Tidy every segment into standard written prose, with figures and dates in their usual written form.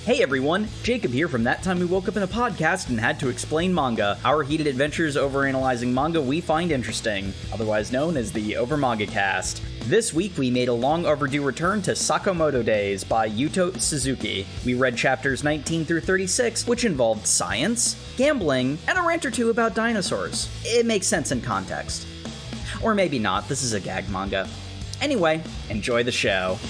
Hey everyone, Jacob here from That Time We Woke Up in a Podcast and Had to Explain Manga, our heated adventures overanalyzing manga we find interesting, otherwise known as the Over Manga Cast. This week we made a long overdue return to Sakamoto Days by Yuto Suzuki. We read chapters 19 through 36, which involved science, gambling, and a rant or two about dinosaurs. It makes sense in context. Or maybe not, this is a gag manga. Anyway, enjoy the show.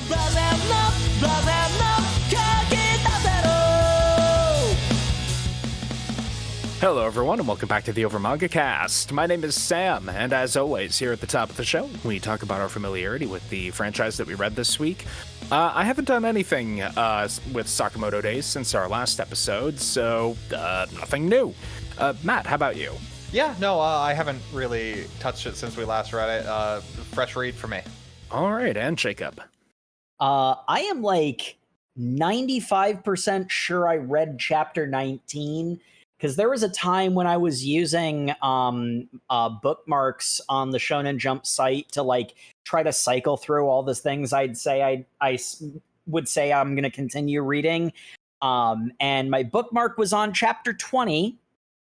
Hello everyone and welcome back to the Over Manga Cast. My name is Sam, and as always, here at the top of the show, we talk about our familiarity with the franchise that we read this week. I haven't done anything with Sakamoto Days since our last episode, so nothing new. Matt, how about you? Yeah, no, I haven't really touched it since we last read it. Fresh read for me. All right, and Jacob? I am like 95% sure I read chapter 19, because there was a time when I was using bookmarks on the Shonen Jump site to like try to cycle through all the things I'd say I would say I'm going to continue reading. And my bookmark was on chapter 20,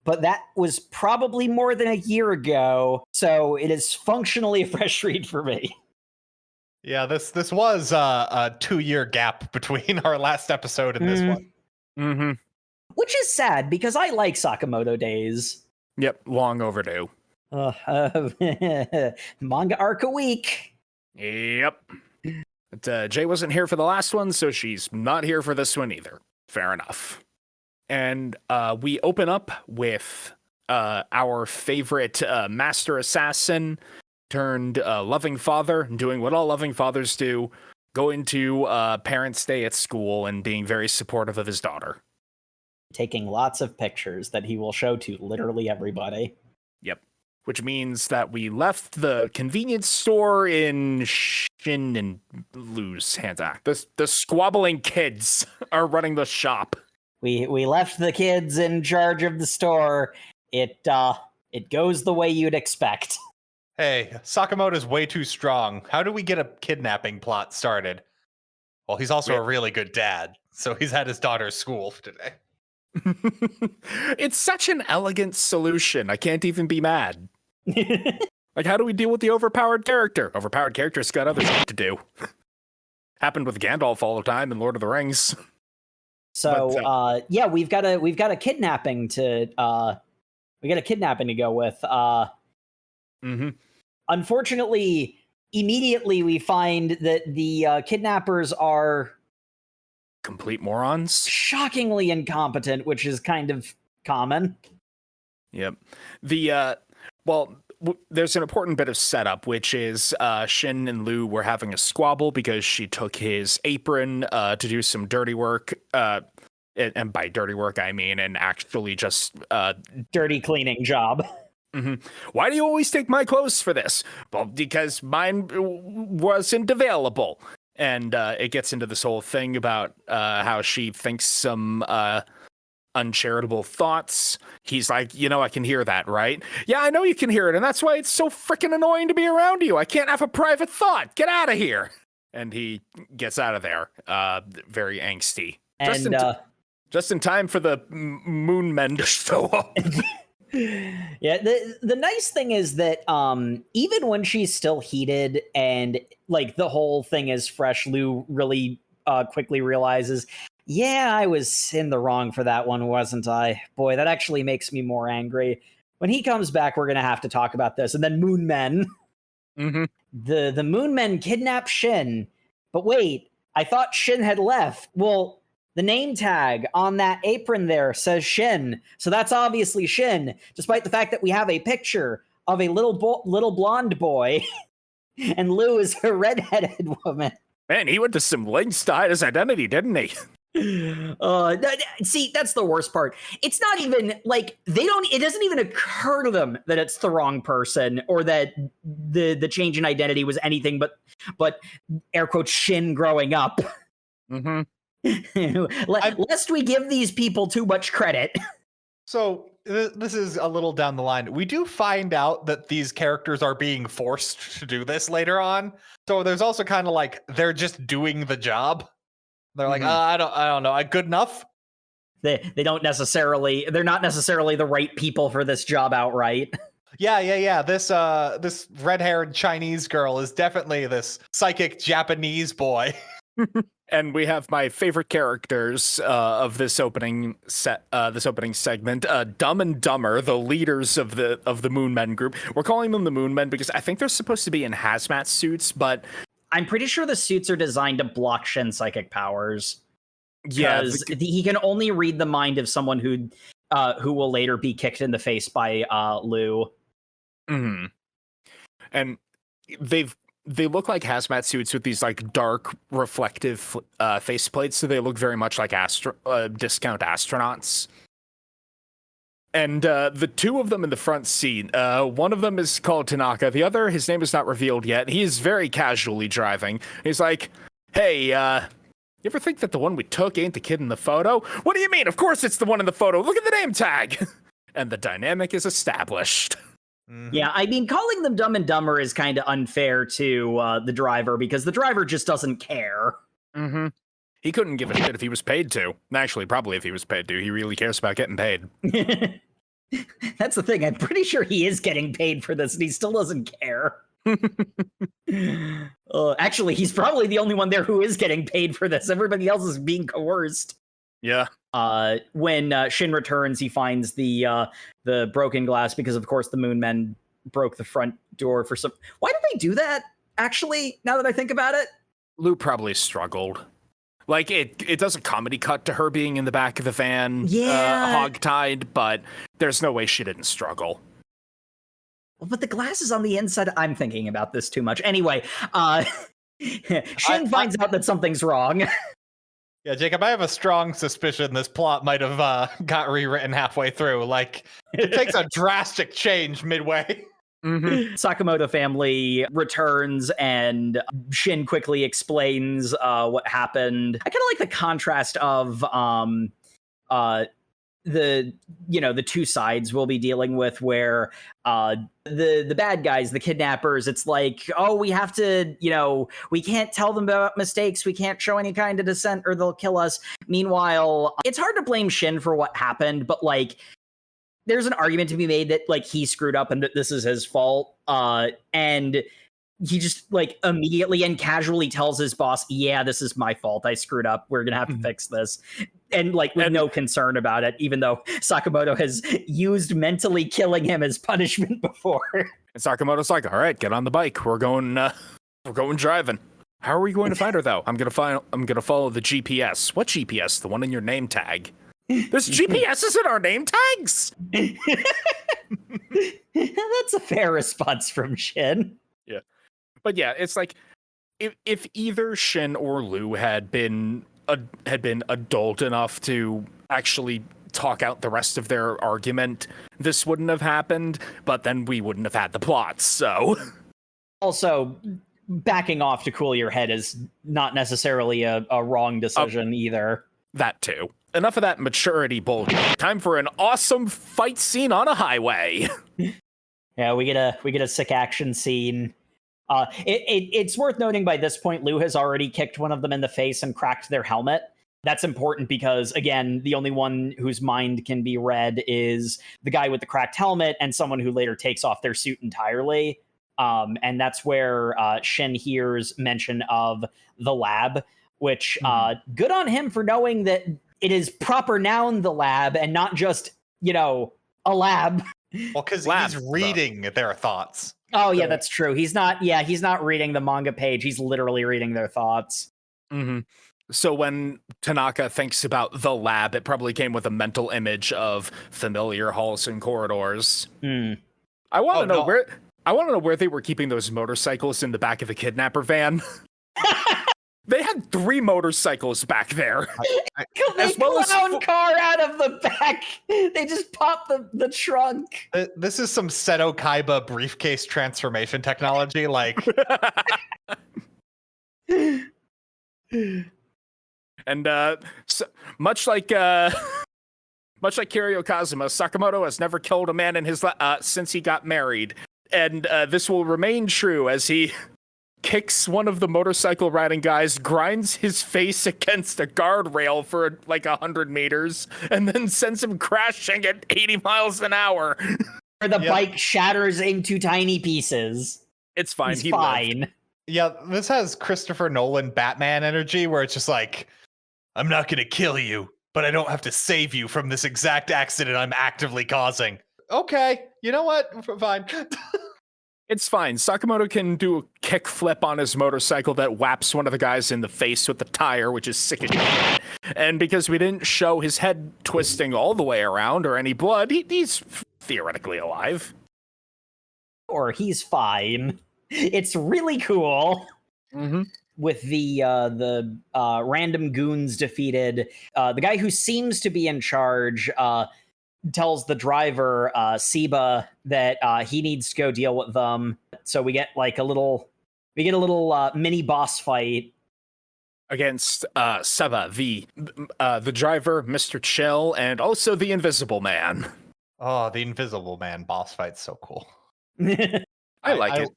but that was probably more than a year ago. So it is functionally a fresh read for me. Yeah, this was a 2-year gap between our last episode and this one. Mm-hmm. Which is sad, because I like Sakamoto Days. Yep, long overdue. Manga arc a week. Yep. But, Jay wasn't here for the last one, so she's not here for this one either. Fair enough. And we open up with our favorite master assassin turned loving father, doing what all loving fathers do, going to parents' day at school and being very supportive of his daughter. Taking lots of pictures that he will show to literally everybody. Yep. Which means that we left the convenience store in Shin and Lou's hands. The squabbling kids are running the shop. We left the kids in charge of the store. It goes the way you'd expect. Hey, Sakamoto's way too strong. How do we get a kidnapping plot started? Well, he's also a really good dad, so he's at his daughter's school today. It's such an elegant solution. I can't even be mad. Like, how do we deal with the overpowered character? Overpowered character's got other shit to do. Happened with Gandalf all the time in Lord of the Rings. So, yeah, we've got a kidnapping to go with. Mm-hmm. Unfortunately, immediately we find that the kidnappers are complete morons. Shockingly incompetent, which is kind of common. Yep. There's an important bit of setup, which is Shin and Lou were having a squabble because she took his apron to do some dirty work. And by dirty work, I mean an actually just dirty cleaning job. Mm-hmm. Why do you always take my clothes for this? Well, because mine wasn't available. And it gets into this whole thing about how she thinks some uncharitable thoughts. He's like, I can hear that, right? Yeah, I know you can hear it, and that's why it's so freaking annoying to be around you. I can't have a private thought. Get out of here. And he gets out of there, very angsty. And just in time for the moon men to show up. Yeah, the nice thing is that even when she's still heated and like the whole thing is fresh, Lou really quickly realizes, yeah, I was in the wrong for that one, wasn't I? Boy, that actually makes me more angry. When he comes back, we're gonna have to talk about this. And then Moon Men. Mm-hmm. The Moon Men kidnap Shin. But wait, I thought Shin had left. Well, the name tag on that apron there says Shin, so that's obviously Shin, despite the fact that we have a picture of a little blonde boy, and Lou is a redheaded woman. Man, he went to some lengths to hide his identity, didn't he? See, that's the worst part. It's not even like it doesn't even occur to them that it's the wrong person or that the change in identity was anything but air quotes Shin growing up. Mm-hmm. Lest we give these people too much credit. So this is a little down the line. We do find out that these characters are being forced to do this later on. So there's also kind of like they're just doing the job. They're like, Mhm. I don't know. Good enough? They're not necessarily the right people for this job outright. Yeah. This red-haired Chinese girl is definitely this psychic Japanese boy. And we have my favorite characters of this opening segment, Dumb and Dumber, the leaders of the Moonmen group. We're calling them the Moonmen because I think they're supposed to be in hazmat suits, but I'm pretty sure the suits are designed to block Shin's psychic powers. yeah, Because he can only read the mind of someone who will later be kicked in the face by Lou. mm-hmm. And they look like hazmat suits with these like dark reflective faceplates, so they look very much like discount astronauts. And the two of them in the front seat, one of them is called Tanaka. The other, his name is not revealed yet. He is very casually driving. He's like, "Hey, you ever think that the one we took ain't the kid in the photo? What do you mean? Of course it's the one in the photo. Look at the name tag." And the dynamic is established. Mhm. Yeah, I mean, calling them Dumb and Dumber is kind of unfair to the driver because the driver just doesn't care. Mm-hmm. He couldn't give a shit if he was paid to. Actually, probably if he was paid to. He really cares about getting paid. That's the thing. I'm pretty sure he is getting paid for this, and he still doesn't care. Actually, he's probably the only one there who is getting paid for this. Everybody else is being coerced. Yeah. When Shin returns, he finds the broken glass because, of course, the Moonmen broke the front door for some. Why did they do that? Actually, now that I think about it, Lou probably struggled. Like, it does a comedy cut to her being in the back of the van, hogtied, but there's no way she didn't struggle. But the glass is on the inside. I'm thinking about this too much. Anyway, Shin finds out that something's wrong. Yeah, Jacob, I have a strong suspicion this plot might have got rewritten halfway through. Like, it takes a drastic change midway. Mm-hmm. Sakamoto family returns and Shin quickly explains what happened. I kind of like the contrast of the two sides we'll be dealing with, where the bad guys, the kidnappers, it's like, oh, we have to, we can't tell them about mistakes, we can't show any kind of dissent or they'll kill us. Meanwhile, it's hard to blame Shin for what happened, but like there's an argument to be made that like he screwed up and that this is his fault, and he just like immediately and casually tells his boss, yeah, this is my fault, I screwed up, we're gonna have to fix this, and like with no concern about it, even though Sakamoto has used mentally killing him as punishment before. And Sakamoto's like, all right, get on the bike, we're going driving. How are we going to find her though? I'm gonna follow the GPS. What GPS? The one in your name tag. This GPS is in our name tags. That's a fair response from Shin. Yeah. But yeah, it's like if either Shin or Lou had been adult enough to actually talk out the rest of their argument, this wouldn't have happened, but then we wouldn't have had the plots, so. Also, backing off to cool your head is not necessarily a wrong decision either. That too. Enough of that maturity bullshit. Time for an awesome fight scene on a highway. Yeah, we get a sick action scene. It's worth noting by this point, Lou has already kicked one of them in the face and cracked their helmet. That's important because, again, the only one whose mind can be read is the guy with the cracked helmet and someone who later takes off their suit entirely. And that's where Shin hears mention of the lab, which good on him for knowing that it is proper noun, the lab, and not just, a lab. Well, because he's reading their thoughts. Oh, yeah, that's true. He's not reading the manga page. He's literally reading their thoughts. Mm-hmm. So when Tanaka thinks about the lab, it probably came with a mental image of familiar halls and corridors. I want to know where they were keeping those motorcycles in the back of the kidnapper van. They had 3 motorcycles back there. They clown car out of the back. They just pop the trunk. This is some Seto Kaiba briefcase transformation technology. Like, and so, much like Kiryu Kazuma, Sakamoto has never killed a man in his since he got married, and this will remain true as he kicks one of the motorcycle riding guys, grinds his face against a guardrail for like 100 meters, and then sends him crashing at 80 miles an hour. Or the bike shatters into tiny pieces. It's fine. He's fine. Lived. Yeah, this has Christopher Nolan Batman energy where it's just like, I'm not going to kill you, but I don't have to save you from this exact accident I'm actively causing. Okay, you know what? Fine. It's fine. Sakamoto can do a kick flip on his motorcycle that whaps one of the guys in the face with the tire, which is sickening. And because we didn't show his head twisting all the way around or any blood, he's theoretically alive. Or he's fine. It's really cool. Mm-hmm. With the random goons defeated, the guy who seems to be in charge tells the driver, Seba, that he needs to go deal with them. So we get like a little mini boss fight against Seba, the driver, Mr. Chill, and also the Invisible Man. Oh, the Invisible Man boss fight's so cool. I like it.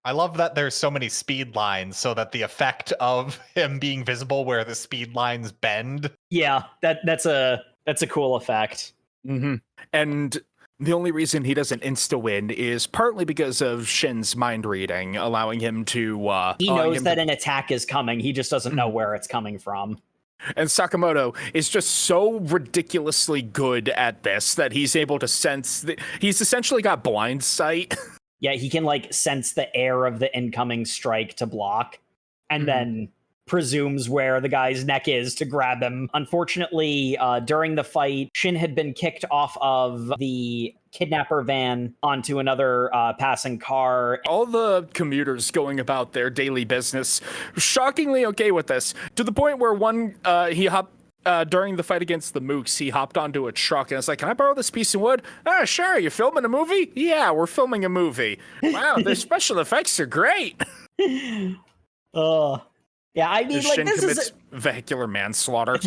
I love that there's so many speed lines so that the effect of him being visible where the speed lines bend. Yeah, that's a cool effect. Mm-hmm. And the only reason he doesn't insta-win is partly because of Shin's mind reading, allowing him to... he knows that an attack is coming, he just doesn't know where it's coming from. And Sakamoto is just so ridiculously good at this that he's able to sense... he's essentially got blind sight. Yeah, he can like sense the air of the incoming strike to block, and then presumes where the guy's neck is to grab him. Unfortunately, during the fight, Shin had been kicked off of the kidnapper van onto another passing car. All the commuters going about their daily business, shockingly okay with this, to the point where one, he hopped, during the fight against the Mooks, he hopped onto a truck and it's like, can I borrow this piece of wood? Oh, sure. You filming a movie? Yeah, we're filming a movie. Wow, the special effects are great. Yeah, I mean, like, Shin this commits is vehicular manslaughter.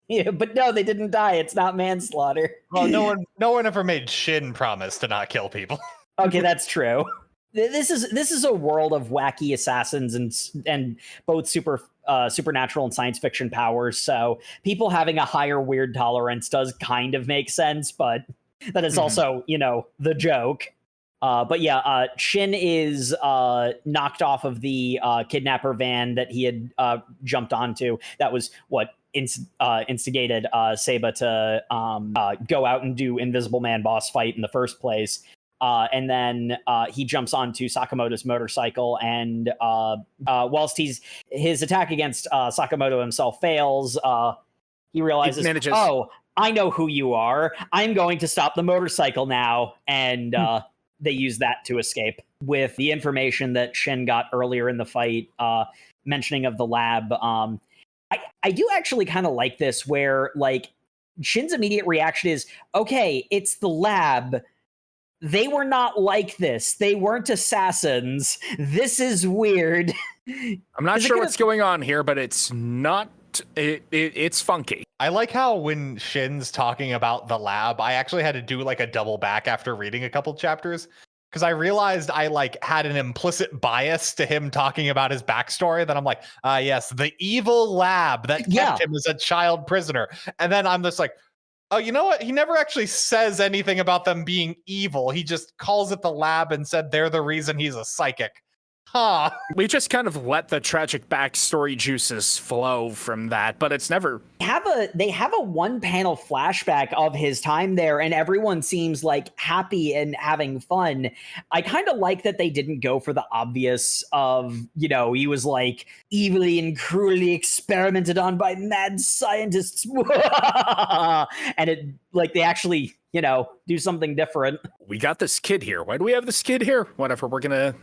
Yeah, but no, they didn't die. It's not manslaughter. Well, no one ever made Shin promise to not kill people. Okay, that's true. This is a world of wacky assassins and both supernatural and science fiction powers. So people having a higher weird tolerance does kind of make sense, but that is also, the joke. But yeah, Shin is knocked off of the kidnapper van that he had jumped onto. That was what instigated Seba to go out and do Invisible Man boss fight in the first place. And then he jumps onto Sakamoto's motorcycle, and whilst his attack against Sakamoto himself fails, he realizes, oh, I know who you are. I'm going to stop the motorcycle now. And they use that to escape. With the information that Shin got earlier in the fight, mentioning of the lab, I do actually kind of like this, where like Shin's immediate reaction is, okay, it's the lab. They were not like this. They weren't assassins. This is weird. I'm not sure what's going on here, but it's not. It's funky. I like how when Shin's talking about the lab, I actually had to do like a double back after reading a couple chapters, because I realized I like had an implicit bias to him talking about his backstory. That I'm like, yes, the evil lab that kept him as a child prisoner. And then I'm just like, oh, you know what? He never actually says anything about them being evil. He just calls it the lab and said they're the reason he's a psychic. Huh. We just kind of let the tragic backstory juices flow from that, but it's never... They have a one-panel flashback of his time there, and everyone seems like happy and having fun. I kind of like that they didn't go for the obvious of, he was like evilly and cruelly experimented on by mad scientists. And it, like, they actually... do something different. We got this kid here. Why do we have this kid here? Whatever, we're gonna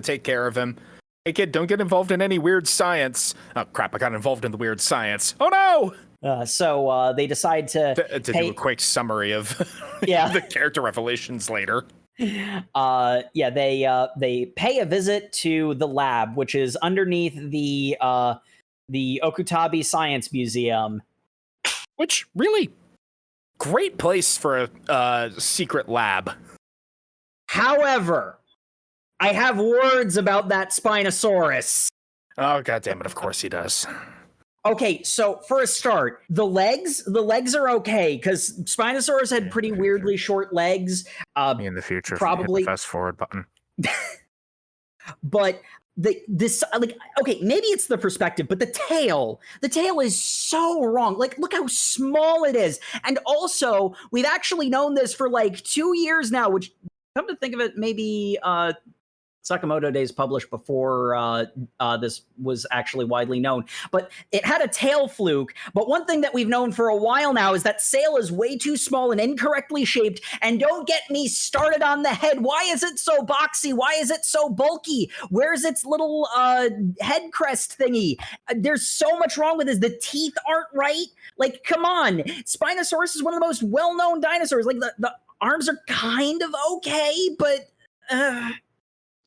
take care of him. Hey kid, don't get involved in any weird science. Oh crap, I got involved in the weird science. Oh no! So they decide to do a quick summary of the character revelations later. They pay a visit to the lab, which is underneath the Okutabi Science Museum. Which really... great place for a secret lab. However, I have words about that Spinosaurus. Oh, God damn it. Of course he does. Okay, so for a start, the legs are okay, because Spinosaurus had pretty weirdly short legs. Me in the future, probably hit the fast forward button. But this okay, maybe it's the perspective, but the tail is so wrong. Like, look how small it is. And also, we've actually known this for like 2 years now, which, come to think of it, maybe Sakamoto Days published before this was actually widely known. But it had a tail fluke. But one thing that we've known for a while now is that sail is way too small and incorrectly shaped. And don't get me started on the head. Why is it so boxy? Why is it so bulky? Where's its little head crest thingy? There's so much wrong with this. The teeth aren't right. Like, come on. Spinosaurus is one of the most well-known dinosaurs. Like, the arms are kind of okay, but...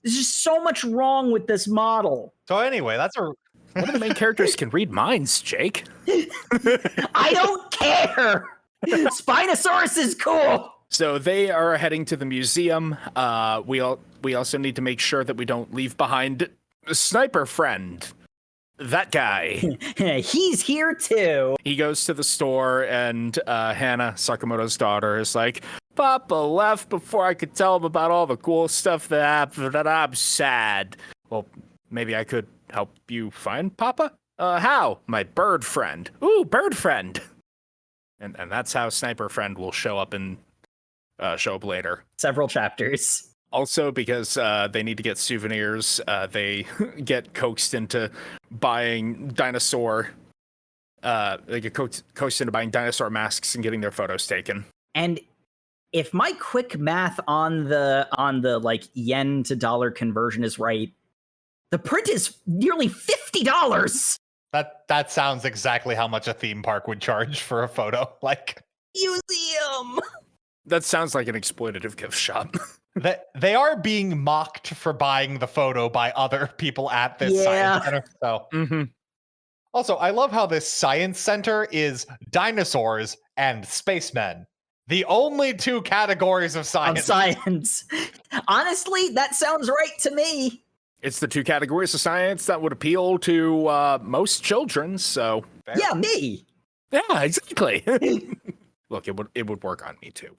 there's just so much wrong with this model. So anyway, one of the main characters can read minds, Jake. I don't care. Spinosaurus is cool. So they are heading to the museum. We also need to make sure that we don't leave behind a sniper friend. That guy. He's here too. He goes to the store, and Hannah, Sakamoto's daughter, is like, Papa left before I could tell him about all the cool stuff that happened, and I'm sad. Well, maybe I could help you find Papa? How? My bird friend. Ooh, bird friend. And that's how Sniper Friend will show up later. Several chapters. Also, because they need to get souvenirs, they get coaxed into buying dinosaur. They get coaxed into buying dinosaur masks and getting their photos taken. And if my quick math on the like yen to dollar conversion is right, the print is nearly $50. That sounds exactly how much a theme park would charge for a photo. Like, museum. That sounds like an exploitative gift shop. They are being mocked for buying the photo by other people at this science center. So, Also, I love how this science center is dinosaurs and spacemen. The only two categories of science. Honestly, that sounds right to me. It's the two categories of science that would appeal to most children, so... Fair. Yeah, me. Yeah, exactly. Look, it would work on me too.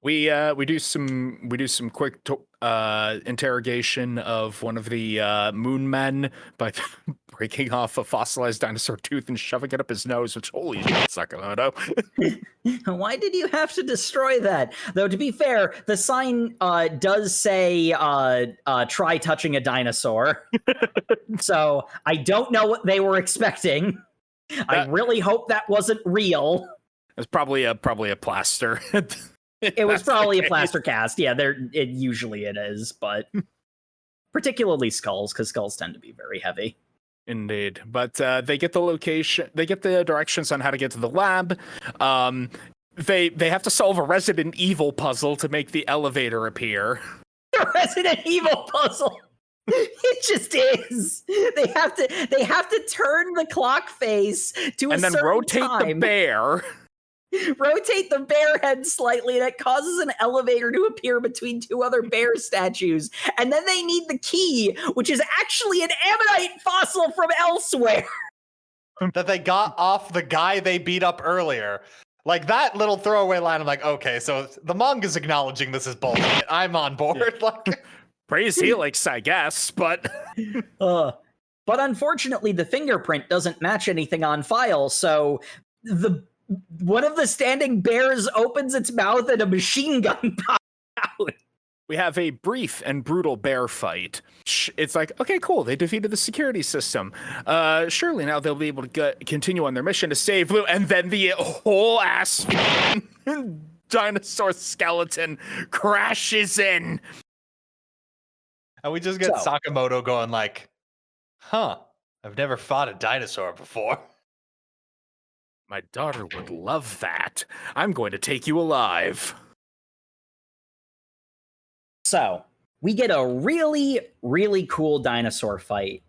We do some quick interrogation of one of the moon men by breaking off a fossilized dinosaur tooth and shoving it up his nose, which, holy shit, Sakamoto. Why did you have to destroy that? Though, to be fair, the sign does say try touching a dinosaur. So I don't know what they were expecting. I really hope that wasn't real. It's probably a plaster. It was probably a plaster cast. Yeah, usually it is, but particularly skulls, because skulls tend to be very heavy. Indeed. But they get the directions on how to get to the lab. They have to solve a Resident Evil puzzle to make the elevator appear. A Resident Evil puzzle. It just is. They have to turn the clock face to and then rotate time. The bear. Rotate the bear head slightly, and it causes an elevator to appear between two other bear statues. And then they need the key, which is actually an ammonite fossil from elsewhere. That they got off the guy they beat up earlier. Like, that little throwaway line, I'm like, okay, so the manga's acknowledging this is bullshit. I'm on board. Yeah. Like, praise Helix, I guess, but... But unfortunately, the fingerprint doesn't match anything on file, so one of the standing bears opens its mouth and a machine gun pops out. We have a brief and brutal bear fight. It's like, okay, cool. They defeated the security system. Surely now they'll be able to continue on their mission to save Lou. And then the whole ass dinosaur skeleton crashes in. And we just get Sakamoto going like, I've never fought a dinosaur before. My daughter would love that. I'm going to take you alive. So, we get a really, really cool dinosaur fight.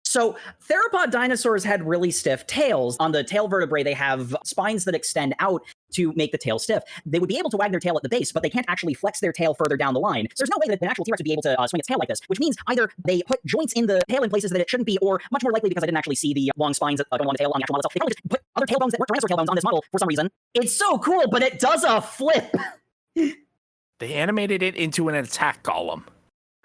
So, theropod dinosaurs had really stiff tails. On the tail vertebrae, they have spines that extend out. to make the tail stiff. They would be able to wag their tail at the base, but they can't actually flex their tail further down the line. So there's no way that an actual T-Rex would be able to swing its tail like this, which means either they put joints in the tail in places that it shouldn't be, or much more likely, because I didn't actually see the long spines going along the tail on the actual model itself, they probably just put other tailbones that weren't Tyrannosaur tailbones on this model for some reason. It's so cool, but it does a flip. They animated it into an attack golem.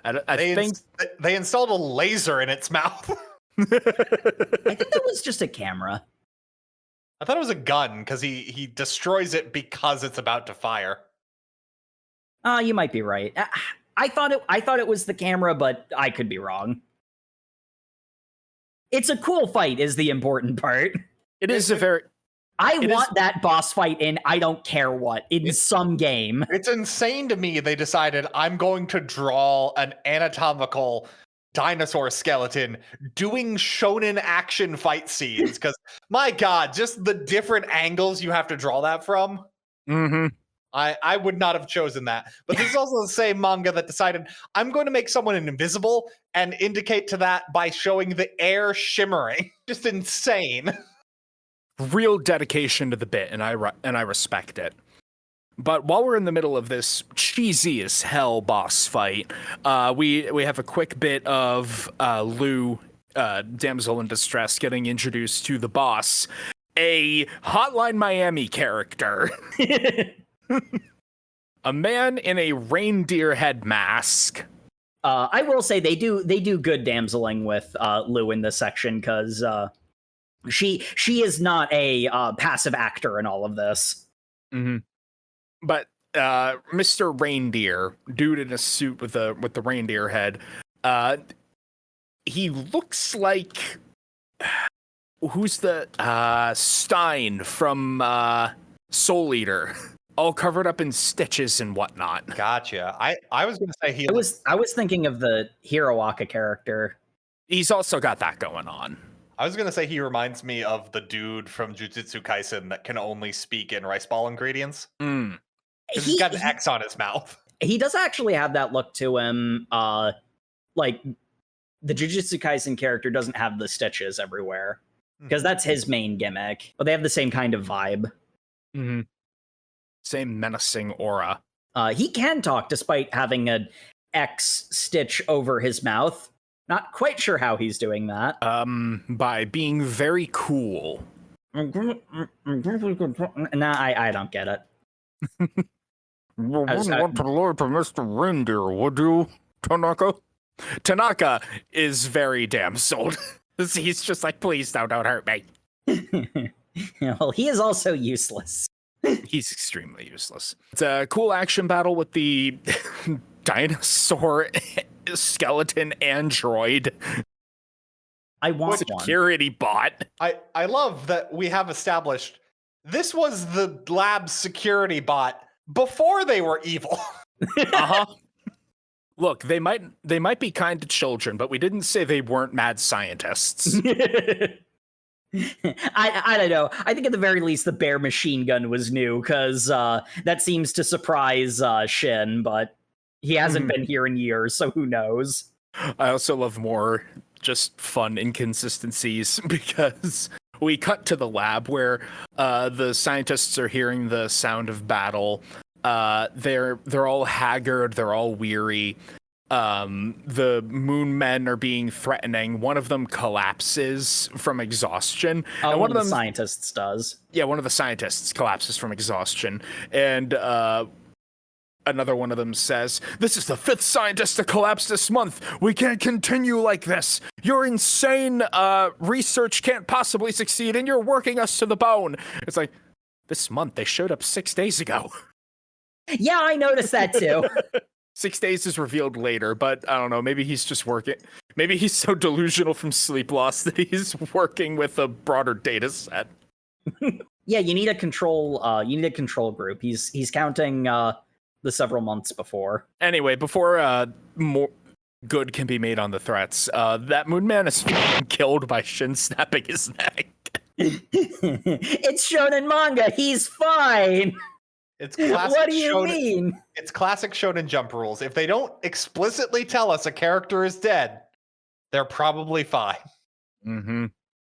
I think they installed a laser in its mouth. I think that was just a camera. I thought it was a gun because he destroys it because it's about to fire. You might be right. I thought it was the camera, but I could be wrong. It's a cool fight is the important part. It is a very... I want that boss fight in I don't care what, in some game. It's insane to me they decided I'm going to draw an anatomical dinosaur skeleton doing shonen action fight scenes, because my god, just the different angles you have to draw that from. Mm-hmm. I would not have chosen that. But this is also the same manga that decided I'm going to make someone invisible and indicate to that by showing the air shimmering. Just insane. Real dedication to the bit, and I respect it. But while we're in the middle of this cheesy as hell boss fight, we have a quick bit of Lou, damsel in distress, getting introduced to the boss, a Hotline Miami character, a man in a reindeer head mask. I will say they do good damseling with Lou in this section, because she is not a passive actor in all of this. Mm-hmm. But Mr. Reindeer, dude in a suit with the reindeer head, he looks like who's the Stein from Soul Eater, all covered up in stitches and whatnot. Gotcha. I was going to say I was thinking of the Hiroaka character. He's also got that going on. I was going to say he reminds me of the dude from Jujutsu Kaisen that can only speak in rice ball ingredients. Mm. He's got an X on his mouth. He does actually have that look to him. Like, the Jujutsu Kaisen character doesn't have the stitches everywhere, because that's his main gimmick. But they have the same kind of vibe. Mm-hmm. Same menacing aura. He can talk despite having an X stitch over his mouth. Not quite sure how he's doing that. By being very cool. Nah, I don't get it. You wouldn't want to lie to Mr. Reindeer, would you, Tanaka? Tanaka is very damseled. He's just like, please don't hurt me. Well, he is also useless. He's extremely useless. It's a cool action battle with the dinosaur skeleton android. I want security bot. I love that we have established this was the lab's security bot before they were evil. Uh-huh. Look, they might be kind to children, but we didn't say they weren't mad scientists. I don't know. I think at the very least the bear machine gun was new, because that seems to surprise Shin, but he hasn't been here in years, so who knows? I also love more just fun inconsistencies, because we cut to the lab where the scientists are hearing the sound of battle. They're all haggard, they're all weary. The moon men are being threatening. One of them collapses from exhaustion. And one of the scientists does. Yeah, one of the scientists collapses from exhaustion. And another one of them says, "This is the 5th scientist to collapse this month. We can't continue like this. Your insane research can't possibly succeed, and you're working us to the bone." It's like, this month, they showed up 6 days ago. Yeah, I noticed that too. 6 days is revealed later, but I don't know. Maybe he's just working. Maybe he's so delusional from sleep loss that he's working with a broader data set. Yeah, you need a control. You need a control group. He's counting the several months before. Anyway, before more good can be made on the threats, that moon man is killed by Shin snapping his neck. It's shonen manga. He's fine. It's classic. What do you mean? It's classic Shonen Jump rules. If they don't explicitly tell us a character is dead, they're probably fine. Mm-hmm.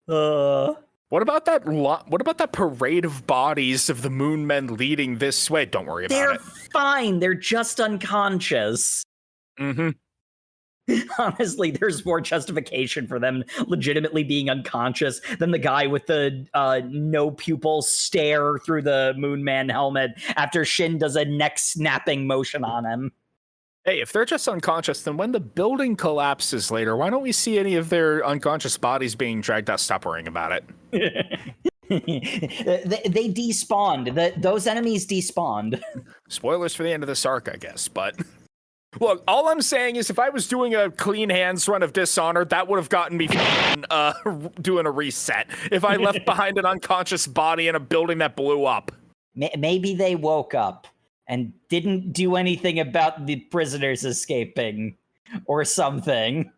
Well, What about that? What about that parade of bodies of the Moon Men leading this way? Don't worry about They're it. fine. They're just unconscious. Mm-hmm. Honestly, there's more justification for them legitimately being unconscious than the guy with the no pupil stare through the Moon Man helmet after Shin does a neck snapping motion on him. Hey, if they're just unconscious, then when the building collapses later, why don't we see any of their unconscious bodies being dragged out? Stop worrying about it. They despawned. Those enemies despawned. Spoilers for the end of this arc, I guess, but... Look, all I'm saying is if I was doing a clean hands run of Dishonored, that would have gotten me doing a reset. If I left behind an unconscious body in a building that blew up. Maybe they woke up and didn't do anything about the prisoners escaping or something.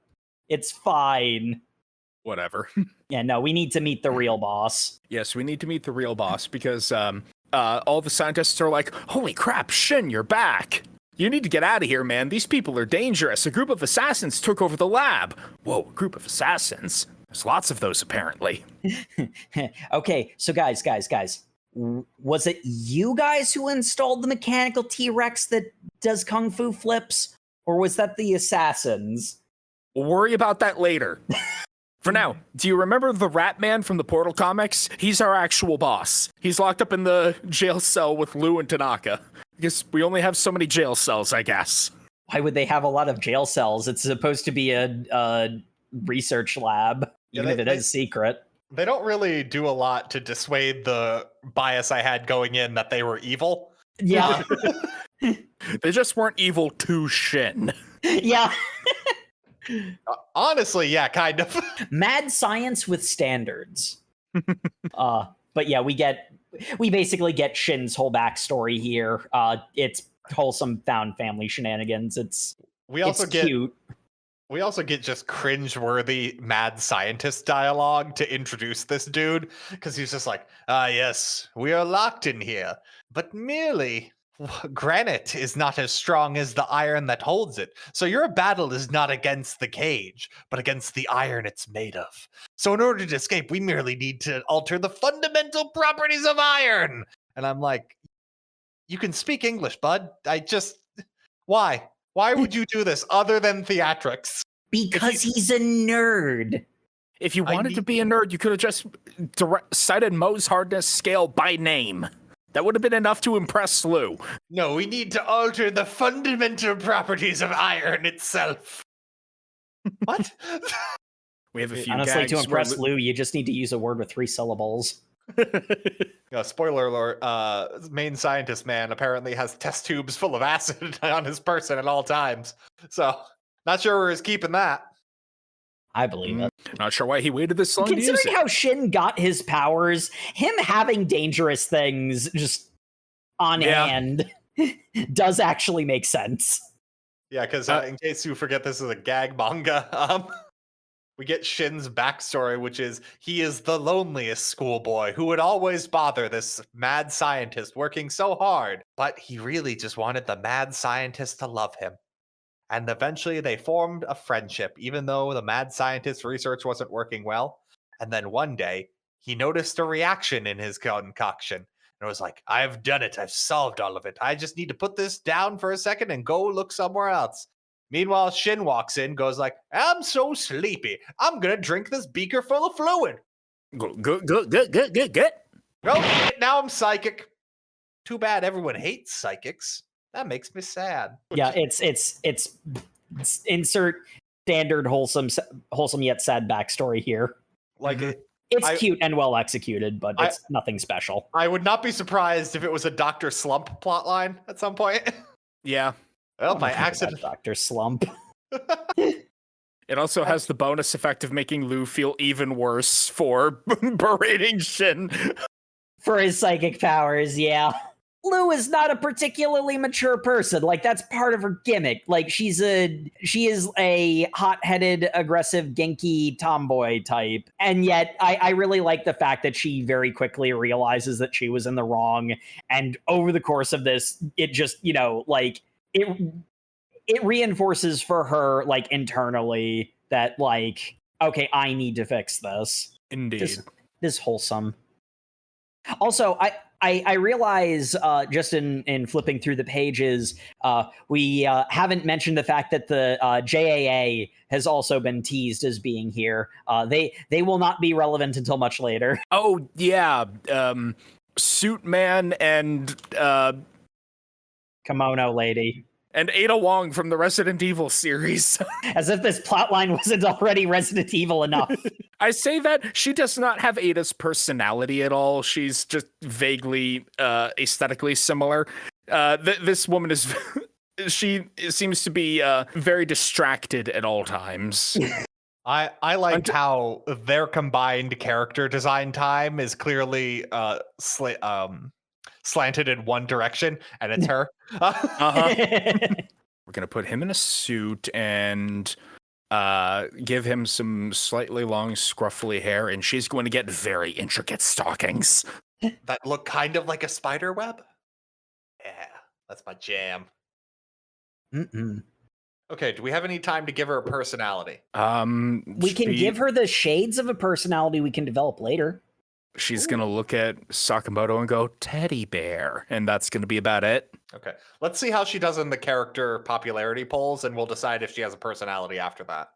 It's fine. Whatever. Yeah, no, we need to meet the real boss. Yes, we need to meet the real boss because all the scientists are like, holy crap, Shin, you're back. You need to get out of here, man. These people are dangerous. A group of assassins took over the lab. Whoa, a group of assassins? There's lots of those, apparently. Okay, so guys. Was it you guys who installed the mechanical T-Rex that does kung fu flips? Or was that the assassins? We'll worry about that later. For now, do you remember the Rat Man from the Portal comics? He's our actual boss. He's locked up in the jail cell with Lou and Tanaka. Because we only have so many jail cells, I guess. Why would they have a lot of jail cells? It's supposed to be a research lab, even if it is secret. They don't really do a lot to dissuade the bias I had going in that they were evil. Yeah. They just weren't evil to Shin. Yeah. Honestly, yeah, kind of. Mad science with standards. But yeah, we basically get Shin's whole backstory here. It's wholesome found family shenanigans. It's cute. We also get just cringe-worthy mad scientist dialogue to introduce this dude, because he's just like, yes, we are locked in here, but merely granite is not as strong as the iron that holds it. So your battle is not against the cage, but against the iron it's made of. So in order to escape, we merely need to alter the fundamental properties of iron. And I'm like, you can speak English, bud. Why? Why would you do this other than theatrics? Because he's a nerd. If you wanted to be a nerd, you could have just cited Mohs hardness scale by name. That would have been enough to impress Lou. No, we need to alter the fundamental properties of iron itself. What? We have a few Honestly, gags to impress Lou, you just need to use a word with 3 syllables. Spoiler alert, main scientist man apparently has test tubes full of acid on his person at all times. So, not sure where he's keeping that. I believe it. Not sure why he waited this long to use Considering it. how Shin got his powers, him having dangerous things just on hand does actually make sense. Yeah, because in case you forget this is a gag manga, we get Shin's backstory, which is he is the loneliest schoolboy who would always bother this mad scientist working so hard, but he really just wanted the mad scientist to love him. And eventually they formed a friendship, even though the mad scientist's research wasn't working well. And then one day, he noticed a reaction in his concoction. And was like, I've done it. I've solved all of it. I just need to put this down for a second and go look somewhere else. Meanwhile, Shin walks in, goes like, I'm so sleepy. I'm going to drink this beaker full of fluid. Good. Oh, now I'm psychic. Too bad everyone hates psychics. That makes me sad. Yeah, it's insert standard wholesome yet sad backstory here. Like it's cute and well executed, but it's nothing special. I would not be surprised if it was a Dr. Slump plotline at some point. Yeah. Well, by accident. Dr. Slump. It also has the bonus effect of making Lou feel even worse for berating Shin. For his psychic powers, yeah. Lou is not a particularly mature person. Like, that's part of her gimmick. Like, she is a hot-headed, aggressive, Genki tomboy type. And yet, I really like the fact that she very quickly realizes that she was in the wrong. And over the course of this, it just, it reinforces for her, like, internally that, like, okay, I need to fix this. Indeed. It is wholesome. Also, I realize just in flipping through the pages, we haven't mentioned the fact that the JAA has also been teased as being here. They will not be relevant until much later. Oh yeah, Suit Man and Kimono Lady. And Ada Wong from the Resident Evil series. As if this plotline wasn't already Resident Evil enough. I say that she does not have Ada's personality at all. She's just vaguely aesthetically similar. This woman is she seems to be very distracted at all times. I like how their combined character design time is clearly slanted in one direction, and it's her. We're gonna put him in a suit and give him some slightly long, scruffy hair, and she's going to get very intricate stockings that look kind of like a spider web. Yeah, that's my jam. Okay, do we have any time to give her a personality? We can give her the shades of a personality we can develop later. She's going to look at Sakamoto and go, teddy bear. And that's going to be about it. Okay. Let's see how she does in the character popularity polls, and we'll decide if she has a personality after that.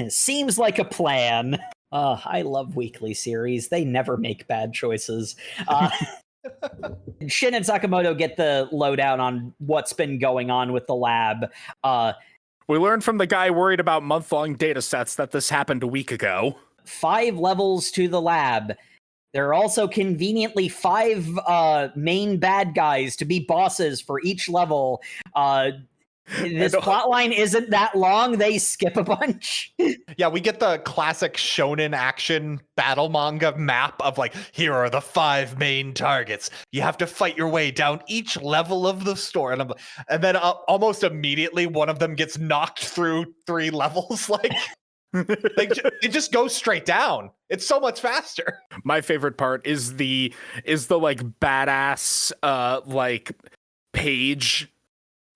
Seems like a plan. I love weekly series. They never make bad choices. Shin and Sakamoto get the lowdown on what's been going on with the lab. We learned from the guy worried about month-long data sets that this happened a week ago. 5 levels to the lab. There are also conveniently 5 main bad guys to be bosses for each level. This plotline isn't that long. They skip a bunch. Yeah, we get the classic shonen action battle manga map of like, here are the 5 main targets. You have to fight your way down each level of the store. And then almost immediately, one of them gets knocked through 3 levels. Like, they just go straight down. It's so much faster. My favorite part is the like badass like page,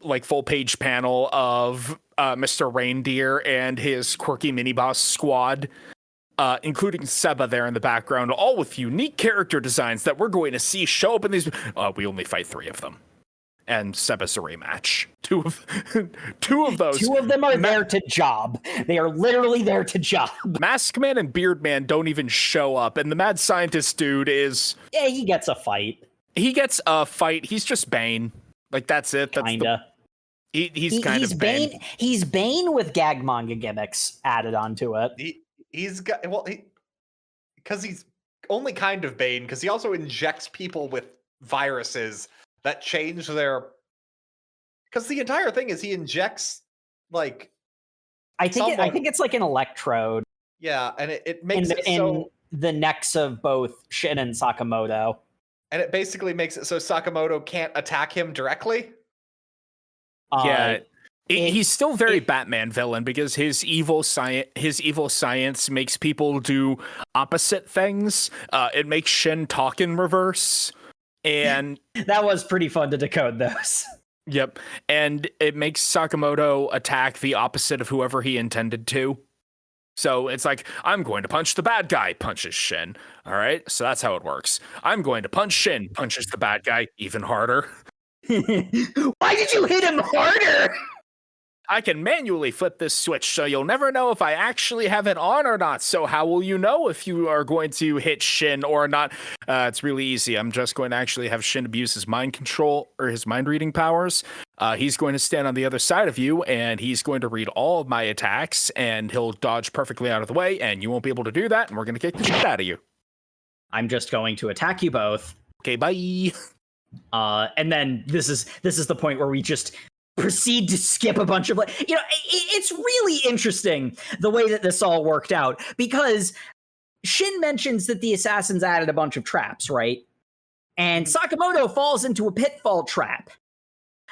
like full page panel of Mr. Reindeer and his quirky mini boss squad, including Seba there in the background, all with unique character designs that we're going to see show up in these. We only fight 3 of them. And Seba's a rematch. 2 of those. 2 of them are there to job. They are literally there to job. Mask Man and Beard Man don't even show up, and the mad scientist dude is... Yeah, he gets a fight. He gets a fight. He's just Bane. Like, that's it. That's Kinda. He's kind of Bane. He's Bane with gag manga gimmicks added onto it. Because he's only kind of Bane, because he also injects people with viruses that change their... Because the entire thing is he injects, like... I think it's like an electrode. Yeah, and it makes in the necks of both Shin and Sakamoto. And it basically makes it so Sakamoto can't attack him directly? He's still very Batman villain because his evil science makes people do opposite things. It makes Shin talk in reverse. And that was pretty fun to decode those. Yep. And it makes Sakamoto attack the opposite of whoever he intended to. So it's like, I'm going to punch the bad guy, punches Shin. All right. So that's how it works. I'm going to punch Shin, punches the bad guy even harder. Why did you hit him harder? I can manually flip this switch, so you'll never know if I actually have it on or not. So how will you know if you are going to hit Shin or not? It's really easy. I'm just going to actually have Shin abuse his mind control or his mind reading powers. He's going to stand on the other side of you, and he's going to read all of my attacks, and he'll dodge perfectly out of the way, and you won't be able to do that, and we're going to kick the shit out of you. I'm just going to attack you both. Okay, bye. And then this is the point where we just proceed to skip a bunch of, it's really interesting the way that this all worked out, because Shin mentions that the assassins added a bunch of traps, right? And Sakamoto falls into a pitfall trap.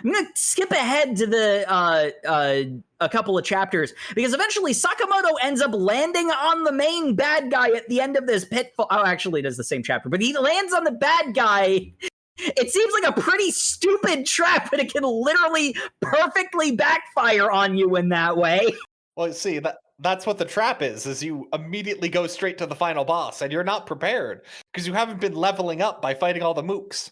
I'm going to skip ahead to a couple of chapters, because eventually Sakamoto ends up landing on the main bad guy at the end of this pitfall. Oh, actually, it is the same chapter, but he lands on the bad guy. It seems like a pretty stupid trap, but it can literally perfectly backfire on you in that way. Well, see, that's what the trap is you immediately go straight to the final boss, and you're not prepared because you haven't been leveling up by fighting all the mooks.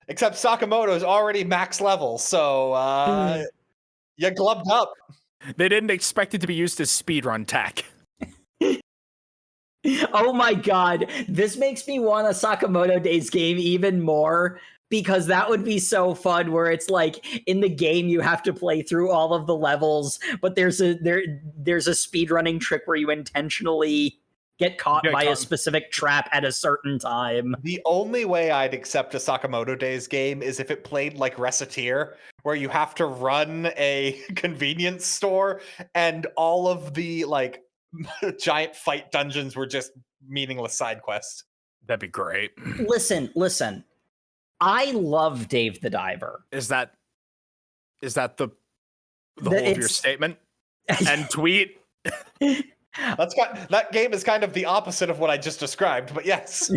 Except Sakamoto's already max level, so you glubbed up. They didn't expect it to be used as speedrun tech. Oh my god, this makes me want a Sakamoto Days game even more, because that would be so fun, where it's like in the game you have to play through all of the levels, but there's a speedrunning trick where you intentionally get caught by a specific trap at a certain time. The only way I'd accept a Sakamoto Days game is if it played like Reciteer, where you have to run a convenience store and all of the like giant fight dungeons were just meaningless side quests. That'd be great. Listen. I love Dave the Diver. Is that the whole of your statement? And tweet? That game is kind of the opposite of what I just described, but yes.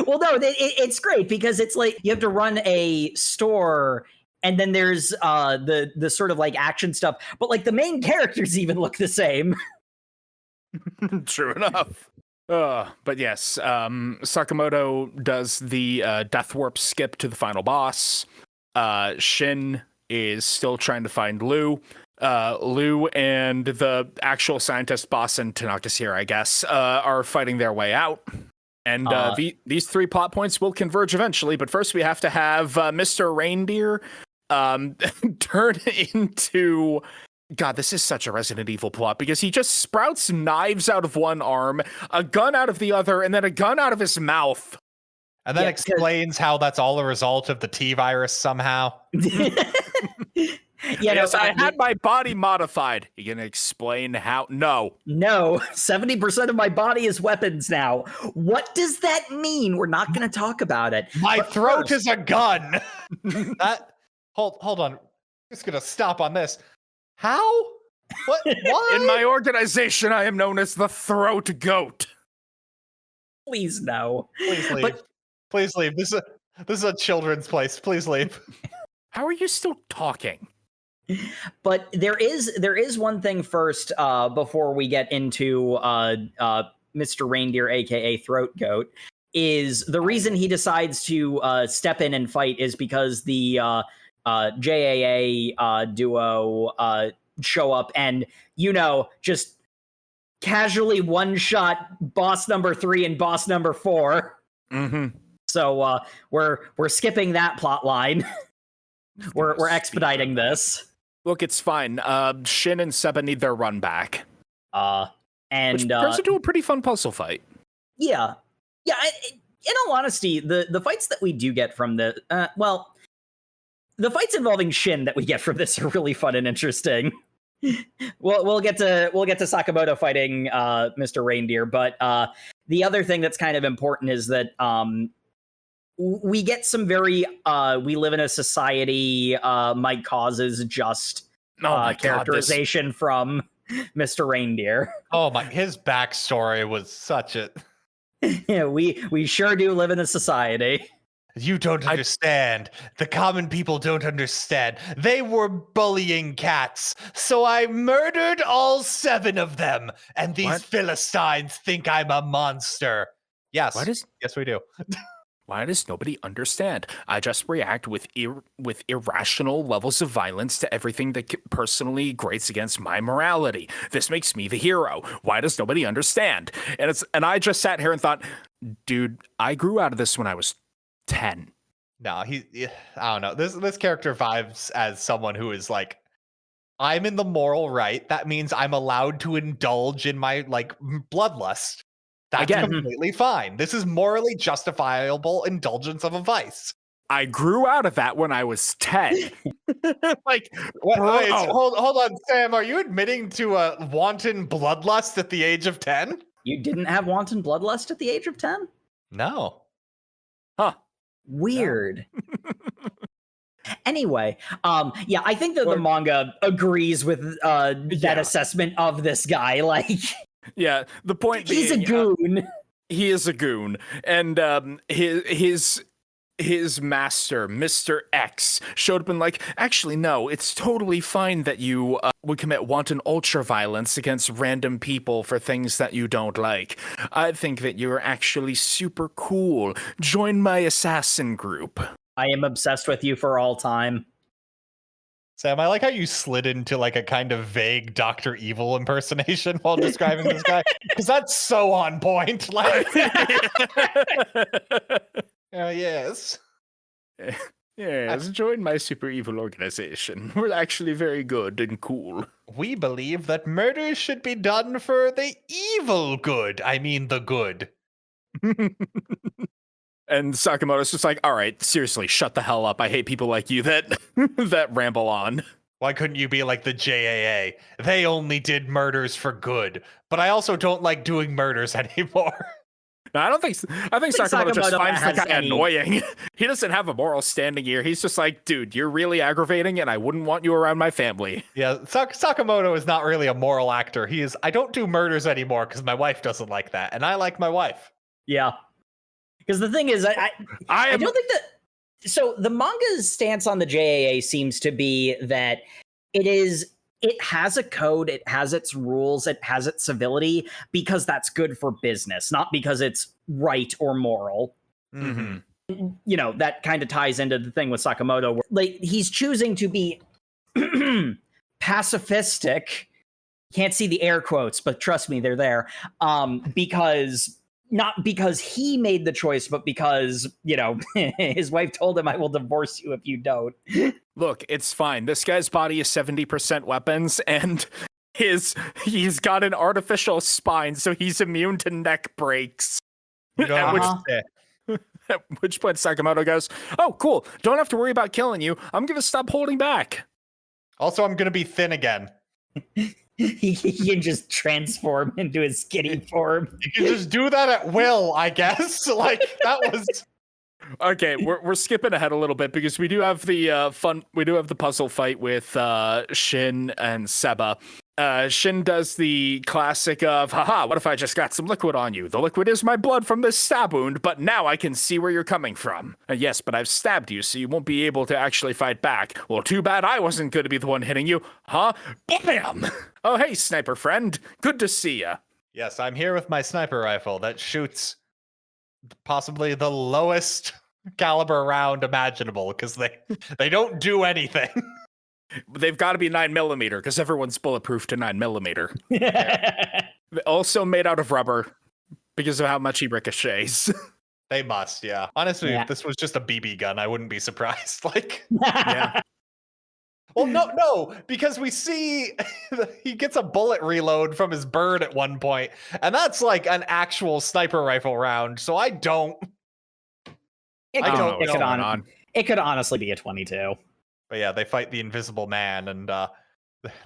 Well, no, it's great because it's like you have to run a store, and then there's the sort of like action stuff, but like the main characters even look the same. True enough. But yes, Sakamoto does the death warp skip to the final boss. Shin is still trying to find Lou. Lou and the actual scientist boss and Tanaka's here, I guess, are fighting their way out. And these 3 plot points will converge eventually, but first we have to have Mr. Reindeer turn into... God, this is such a Resident Evil plot, because he just sprouts knives out of one arm, a gun out of the other, and then a gun out of his mouth. And then explains how that's all a result of the T-virus somehow. Yes, I had my body modified. You gonna explain how? No, 70% of my body is weapons now. What does that mean? We're not gonna talk about it. My throat is a gun. Hold on. I'm just gonna stop on this. How? What? Why? In my organization, I am known as the Throat Goat. Please no. Please leave. Please leave. This is a children's place. Please leave. How are you still talking? But there is one thing first before we get into Mr. Reindeer, aka Throat Goat, is the reason he decides to step in and fight is because the JAA duo show up and, just casually one-shot boss number 3 and boss number 4. Mm-hmm. So we're skipping that plot line. we're expediting this. Look, it's fine. Shin and Seba need their run back. And which turns into a pretty fun puzzle fight. Yeah. In all honesty, the fights that we do get from the the fights involving Shin that we get from this are really fun and interesting. We'll get to Sakamoto fighting Mr. Reindeer, but the other thing that's kind of important is that we get some very we live in a society might causes just characterization from Mr. Reindeer. Oh my, his backstory was such a... Yeah, we sure do live in a society. You don't understand. The common people don't understand. They were bullying cats, so I murdered all 7 of them, and these Philistines think I'm a monster. Yes. Yes, we do. Why does nobody understand? I just react with irrational levels of violence to everything that personally grates against my morality. This makes me the hero. Why does nobody understand? And I just sat here and thought, dude, I grew out of this when I was 10. No, I don't know. This character vibes as someone who is like, I'm in the moral right. That means I'm allowed to indulge in my bloodlust. That's completely fine. This is morally justifiable indulgence of a vice. I grew out of that when I was 10. Wait, hold on, Sam. Are you admitting to a wanton bloodlust at the age of 10? You didn't have wanton bloodlust at the age of 10? No. Huh. Weird. No. Anyway, I think that the manga agrees with that assessment of this guy. Yeah, the point he's being, a goon. He is a goon, and his his master, Mr. X, showed up and like, actually, no, it's totally fine that you would commit wanton ultra-violence against random people for things that you don't like. I think that you're actually super cool. Join my assassin group. I am obsessed with you for all time. Sam, I like how you slid into like a kind of vague Dr. Evil impersonation while describing this guy, because that's so on point. Like, yes. Yes, join my super evil organization. We're actually very good and cool. We believe that murders should be done for the evil good. I mean, the good. And Sakamoto's just like, all right, seriously, shut the hell up. I hate people like you that that ramble on. Why couldn't you be like the JAA? They only did murders for good, but I also don't like doing murders anymore. No, I think Sakamoto just Sakamoto finds the has guy any- annoying. He doesn't have a moral standing here. He's just like, dude, you're really aggravating and I wouldn't want you around my family. Yeah, Sakamoto is not really a moral actor. He is, I don't do murders anymore because my wife doesn't like that, and I like my wife. Yeah. Because the thing is, I don't think that. So the manga's stance on the JAA seems to be that it has a code, it has its rules, it has its civility because that's good for business, not because it's right or moral. Mm-hmm. You know, that kind of ties into the thing with Sakamoto, where, like, he's choosing to be pacifistic. Can't see the air quotes, but trust me, they're there. Because not because he made the choice, but because, you know, his wife told him, I will divorce you if you don't. Look, it's fine. This guy's body is 70% weapons, and he's got an artificial spine, so he's immune to neck breaks. At which point Sakamoto goes, oh, cool. Don't have to worry about killing you. I'm going to stop holding back. Also, I'm going to be thin again. He can just transform into his skinny form. You can just do that at will, I guess. Like, that was... Okay, we're skipping ahead a little bit because we do have the puzzle fight with Shin and Seba. Shin does the classic of, haha, what if I just got some liquid on you? The liquid is my blood from this stab wound, but now I can see where you're coming from. Yes, but I've stabbed you, so you won't be able to actually fight back. Well, too bad I wasn't going to be the one hitting you. Huh? Bam! Oh, hey, sniper friend. Good to see ya. Yes, I'm here with my sniper rifle that shoots possibly the lowest caliber round imaginable, because they don't do anything. They've got to be 9mm because everyone's bulletproof to 9mm. Also made out of rubber because of how much he ricochets. They must, yeah. Honestly, Yeah. if this was just a BB gun, I wouldn't be surprised. Like, Yeah. well, no, because we see he gets a bullet reload from his bird at one point, and that's like an actual sniper rifle round. So I don't. It I could, don't it, know could what's on. it could honestly be a 22. But yeah, they fight the Invisible Man, and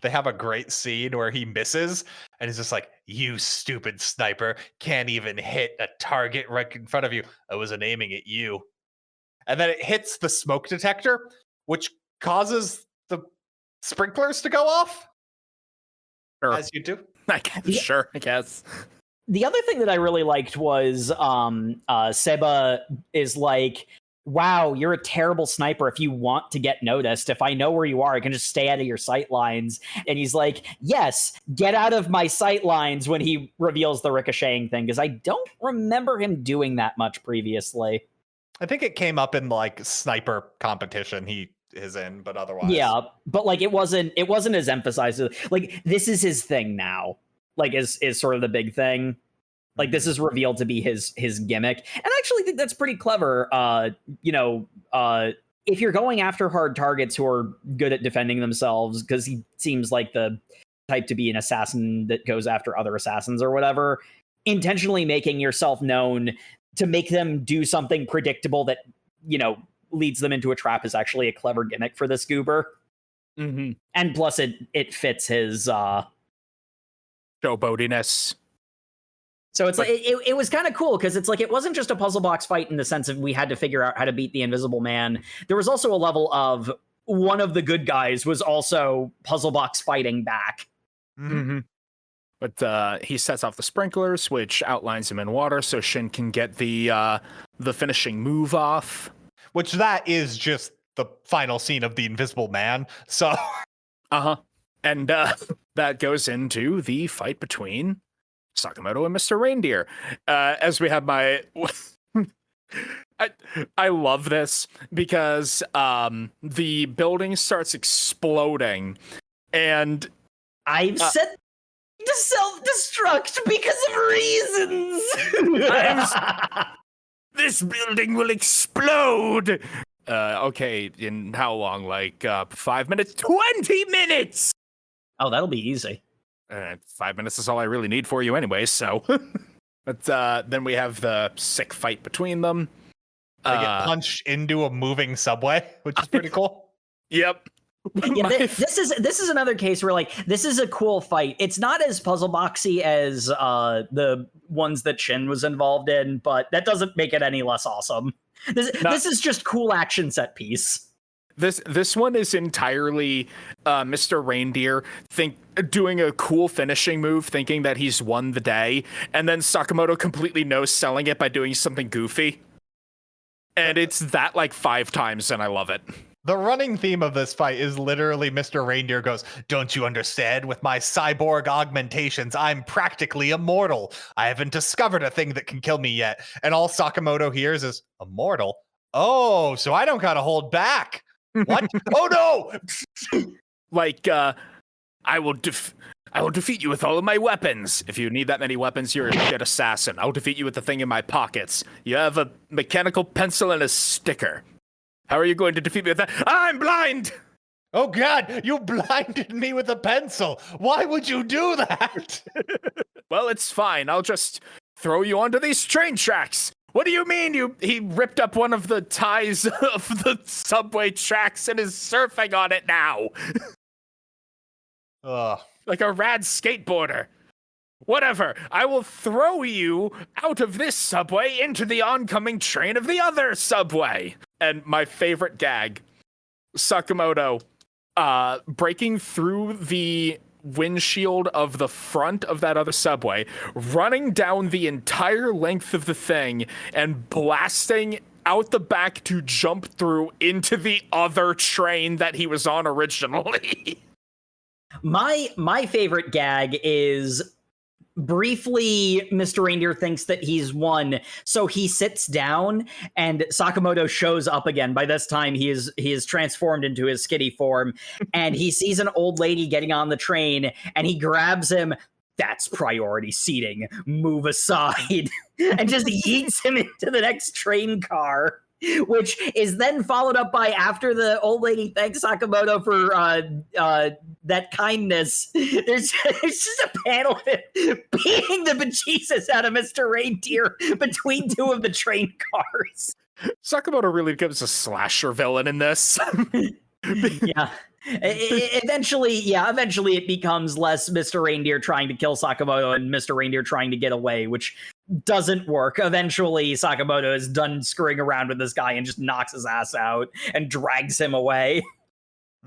they have a great scene where he misses, and he's just like, "You stupid sniper, can't even hit a target right in front of you. I wasn't aiming at you." And then it hits the smoke detector, which causes the sprinklers to go off. Sure. As you do. I guess. The other thing that I really liked was Seba is like, wow, you're a terrible sniper if you want to get noticed. If I know where you are, I can just stay out of your sight lines. And he's like, yes, get out of my sight lines when he reveals the ricocheting thing, because I don't remember him doing that much previously. I think it came up in like sniper competition he is in, but otherwise. Yeah, but like it wasn't as emphasized. Like, this is his thing now. Like, is sort of the big thing. Like, this is revealed to be his gimmick. And I actually think that's pretty clever. If you're going after hard targets who are good at defending themselves, because he seems like the type to be an assassin that goes after other assassins or whatever, intentionally making yourself known to make them do something predictable that, you know, leads them into a trap is actually a clever gimmick for this goober. Mm-hmm. And plus it fits his showboatiness. So it's like it was kind of cool because it's like it wasn't just a puzzle box fight in the sense of we had to figure out how to beat the Invisible Man. There was also a level of one of the good guys was also puzzle box fighting back. Mm-hmm. But he sets off the sprinklers, which outlines him in water, so Shin can get the finishing move off. which that is just the final scene of The Invisible Man. So, and that goes into the fight between Sakamoto and Mr. Reindeer. As we have my, I love this because the building starts exploding, and I've set to self-destruct because of reasons. This building will explode. Okay, in how long? Like 5 minutes? 20 minutes! Oh, that'll be easy. 5 minutes is all I really need for you anyway, so. But then we have the sick fight between them. They get punched into a moving subway, which is pretty cool. Yep. Yeah, this is another case where like this is a cool fight. It's not as puzzle boxy as the ones that Shin was involved in, but that doesn't make it any less awesome. This is just cool action set piece. This one is entirely Mr. Reindeer doing a cool finishing move, thinking that he's won the day, and then Sakamoto completely no-selling it by doing something goofy. And it's that like 5 times, and I love it. The running theme of this fight is literally Mr. Reindeer goes, "Don't you understand? With my cyborg augmentations, I'm practically immortal. I haven't discovered a thing that can kill me yet." And all Sakamoto hears is, "Immortal? Oh, so I don't gotta hold back. What? Oh no!" Like, I will defeat you with all of my weapons. If you need that many weapons, you're a good assassin. I'll defeat you with the thing in my pockets. You have a mechanical pencil and a sticker. How are you going to defeat me with that? I'm blind! Oh God, you blinded me with a pencil. Why would you do that? Well, it's fine. I'll just throw you onto these train tracks. What do you mean he ripped up one of the ties of the subway tracks and is surfing on it now? Like a rad skateboarder. Whatever, I will throw you out of this subway into the oncoming train of the other subway. And my favorite gag, Sakamoto breaking through the windshield of the front of that other subway, running down the entire length of the thing, and blasting out the back to jump through into the other train that he was on originally. My favorite gag is briefly Mr. Reindeer thinks that he's won, so he sits down and Sakamoto shows up again. By this time he is transformed into his skitty form, and he sees an old lady getting on the train and he grabs him. "That's priority seating. Move aside." And just yeets him into the next train car. Which is then followed up by, after the old lady thanks Sakamoto for that kindness, there's just a panel of him beating the bejesus out of Mr. Reindeer between 2 of the train cars. Sakamoto really becomes a slasher villain in this. Yeah. Eventually it becomes less Mr. Reindeer trying to kill Sakamoto and Mr. Reindeer trying to get away, which doesn't work. Eventually, Sakamoto is done screwing around with this guy and just knocks his ass out and drags him away.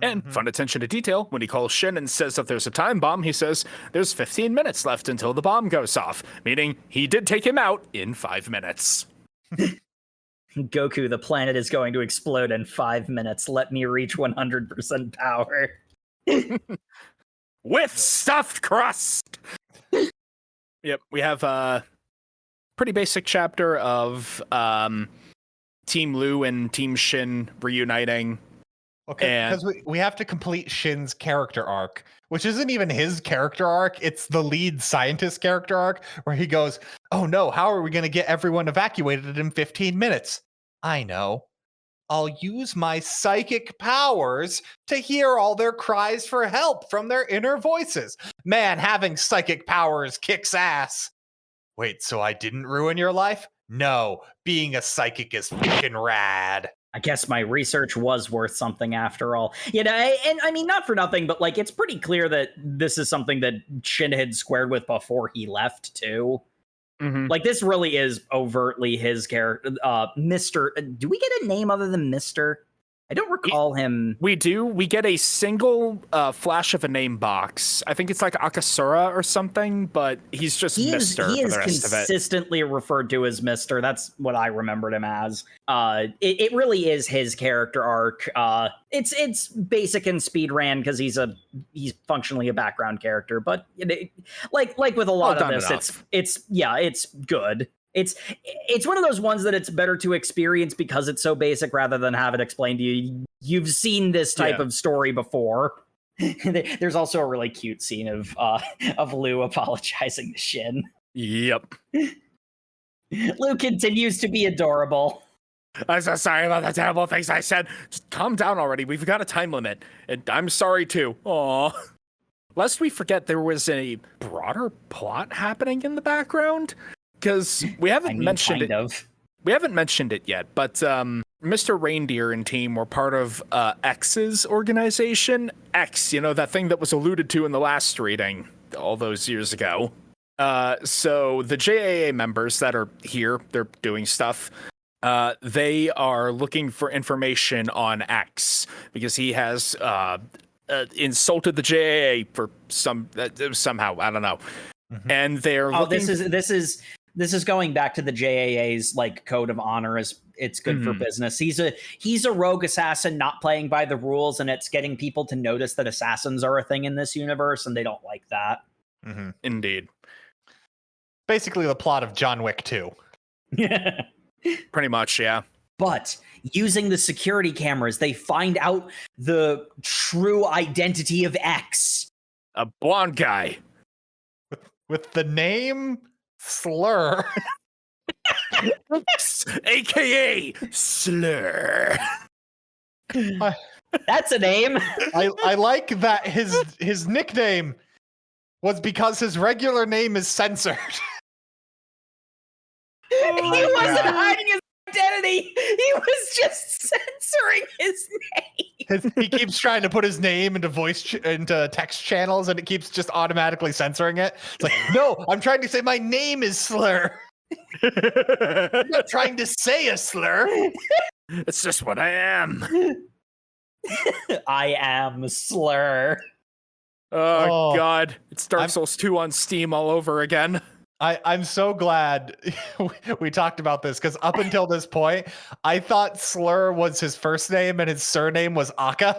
And fun attention to detail, when he calls Shin and says that there's a time bomb, he says there's 15 minutes left until the bomb goes off, meaning he did take him out in 5 minutes. Goku, the planet is going to explode in 5 minutes. Let me reach 100% power. With stuffed crust! Yep, we have a pretty basic chapter of Team Lu and Team Shin reuniting. Okay, because we have to complete Shin's character arc, which isn't even his character arc. It's the lead scientist character arc, where he goes, "Oh no, how are we going to get everyone evacuated in 15 minutes? I know. I'll use my psychic powers to hear all their cries for help from their inner voices. Man, having psychic powers kicks ass. Wait, so I didn't ruin your life? No, being a psychic is freaking rad." I guess my research was worth something after all. You know, and I mean, not for nothing, but like, it's pretty clear that this is something that Shin had squared with before he left, too. Mm-hmm. Like, this really is overtly his character. Mr. Do we get a name other than Mr.? I don't recall him. We do. We get a single flash of a name box. I think it's like Akasura or something, but he's just Mister for the rest of it. Consistently referred to as Mister. That's what I remembered him as. It really is his character arc. It's basic in Speedran because he's functionally a background character, but like with a lot of this, it's good. It's one of those ones that it's better to experience because it's so basic rather than have it explained to you. You've seen this type of story before. There's also a really cute scene of Lou apologizing to Shin. Yep. Lou continues to be adorable. I'm so sorry about the terrible things I said. Just calm down already. We've got a time limit. And I'm sorry too. Aw. Lest we forget, there was a broader plot happening in the background. Because we haven't mentioned it. We haven't mentioned it yet, but Mr. Reindeer and team were part of X's organization. X, that thing that was alluded to in the last reading all those years ago. So the JAA members that are here, they're doing stuff. They are looking for information on X because he has insulted the JAA for somehow. I don't know. Mm-hmm. And they're looking. This is going back to the JAA's like code of honor. It's good for business. He's a rogue assassin not playing by the rules, and it's getting people to notice that assassins are a thing in this universe, and they don't like that. Mm-hmm. Indeed. Basically the plot of John Wick 2. Pretty much, yeah. But using the security cameras, they find out the true identity of X. A blonde guy. With the name Slur. AKA Slur. That's a name. I like that his nickname was because his regular name is censored. He wasn't hiding his identity. He was just censoring his name. He keeps trying to put his name into text channels, and it keeps just automatically censoring it. It's like, no, I'm trying to say my name is Slur. I'm not trying to say a slur. It's just what I am. I am Slur. Oh God, it's Dark Souls 2 on Steam all over again. I'm so glad we talked about this, because up until this point, I thought Slur was his first name and his surname was Aka,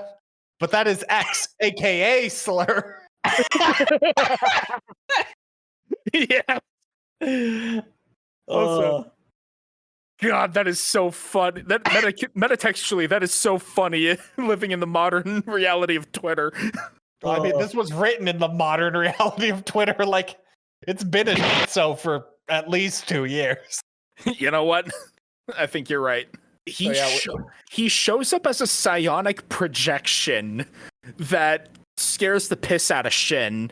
but that is X, aka Slur. Yeah. Also, God, that is so funny. That metatextually, that is so funny. Living in the modern reality of Twitter. I mean, this was written in the modern reality of Twitter. Like, it's been so for at least 2 years. You know what? I think you're right. He shows up as a psionic projection that scares the piss out of Shin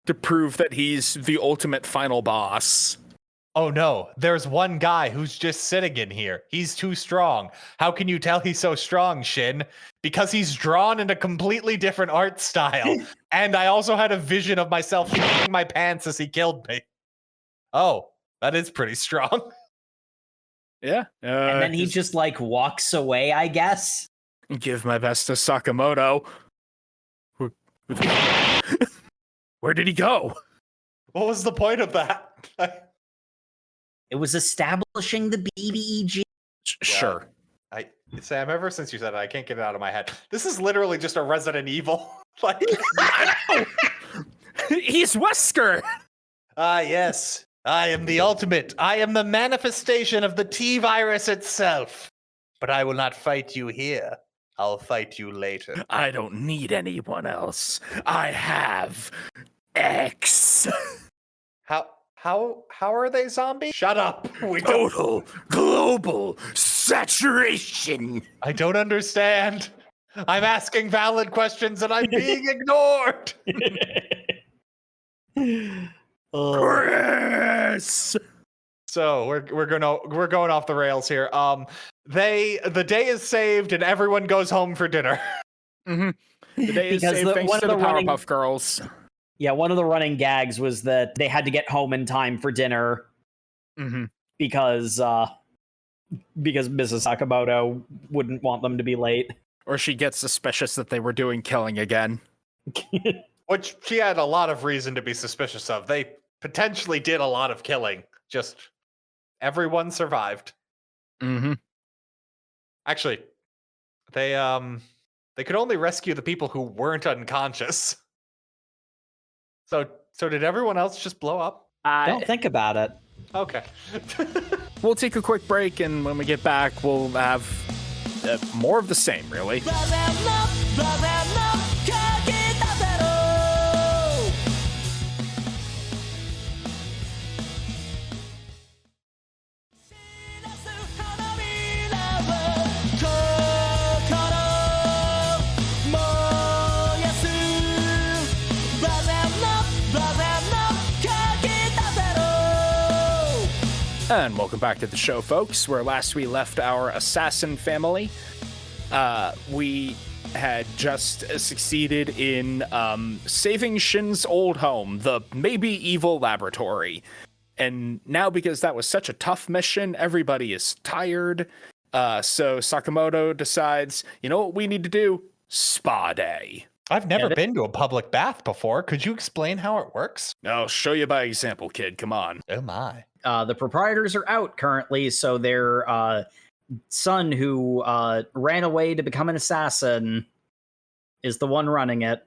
to prove that he's the ultimate final boss. Oh no, there's one guy who's just sitting in here. He's too strong. How can you tell he's so strong, Shin? Because he's drawn in a completely different art style. And I also had a vision of myself shitting my pants as he killed me. Oh, that is pretty strong. Yeah. And then he just like walks away, I guess. Give my best to Sakamoto. Where did he go? What was the point of that? It was establishing the BBEG. Sure. Sam, ever since you said it, I can't get it out of my head. This is literally just a Resident Evil. Like, he's Wesker. Yes. I am the ultimate. I am the manifestation of the T-virus itself. But I will not fight you here. I'll fight you later. I don't need anyone else. I have X. How are they zombies? Shut up. Total global saturation. I don't understand. I'm asking valid questions and I'm being ignored. Chris. So we're going off the rails here. The day is saved and everyone goes home for dinner. Mm-hmm. The day is saved thanks to the Powerpuff Girls. Yeah, one of the running gags was that they had to get home in time for dinner because Mrs. Sakamoto wouldn't want them to be late. Or she gets suspicious that they were doing killing again. Which she had a lot of reason to be suspicious of. They potentially did a lot of killing. Just everyone survived. Mm-hmm. Actually, they could only rescue the people who weren't unconscious. So did everyone else just blow up? Don't think about it. Okay. We'll take a quick break, and when we get back, we'll have more of the same, really. And welcome back to the show, folks, where last we left our assassin family. We had just succeeded in saving Shin's old home, the maybe evil laboratory. And now, because that was such a tough mission, everybody is tired. So Sakamoto decides, you know what we need to do? Spa day. I've never been to a public bath before. Could you explain how it works? I'll show you by example, kid. Come on. Oh my. The proprietors are out currently, so their son, who ran away to become an assassin, is the one running it.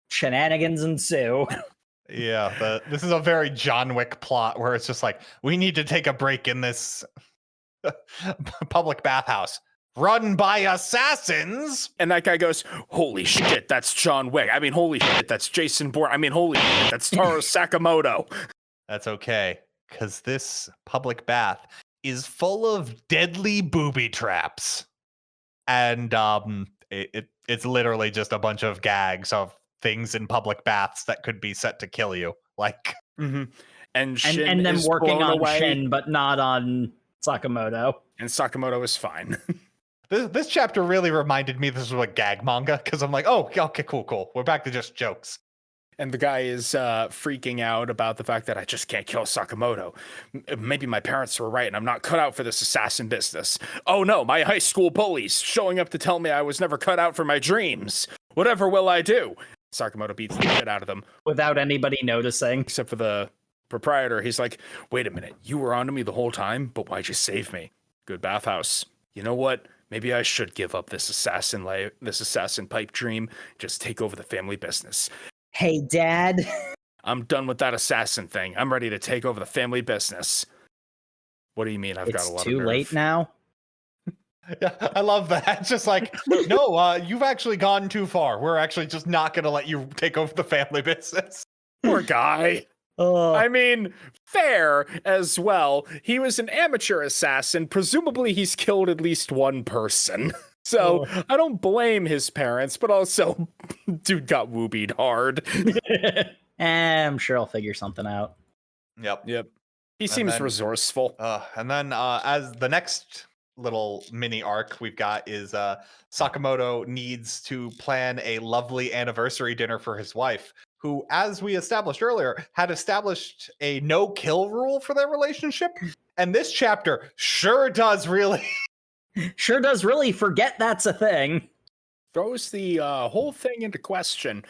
Shenanigans ensue. Yeah, this is a very John Wick plot where it's just like, we need to take a break in this public bathhouse run by assassins. And that guy goes, holy shit, that's John Wick. I mean, holy shit, that's Jason Bourne. I mean, holy shit, that's Taro Sakamoto. That's okay, because this public bath is full of deadly booby traps. And it's literally just a bunch of gags of things in public baths that could be set to kill you. Like, and Shin and them is working blown on away, Shin, but not on Sakamoto. and Sakamoto is fine. this chapter really reminded me this was a gag manga, because I'm like, oh, okay, cool. We're back to just jokes. And the guy is freaking out about the fact that I just can't kill Sakamoto. Maybe my parents were right and I'm not cut out for this assassin business. Oh no, my high school bullies showing up to tell me I was never cut out for my dreams. Whatever will I do? Sakamoto beats the shit out of them. Without anybody noticing. Except for the proprietor. He's like, wait a minute, you were onto me the whole time, but why'd you save me? Good bathhouse. You know what? Maybe I should give up this assassin pipe dream, just take over the family business. Hey, Dad. I'm done with that assassin thing. I'm ready to take over the family business. What do you mean? I've got a lot of nerve? It's too late now. Yeah, I love that. It's just like, no, you've actually gone too far. We're actually just not going to let you take over the family business. Poor guy. I mean, fair as well. He was an amateur assassin. Presumably he's killed at least one person. So I don't blame his parents, but also, dude got woobied hard. I'm sure I'll figure something out. Yep. He seems resourceful. And then as the next little mini arc we've got is Sakamoto needs to plan a lovely anniversary dinner for his wife, who, as we established earlier, had established a no-kill rule for their relationship. And this chapter sure does really forget that's a thing. Throws the whole thing into question,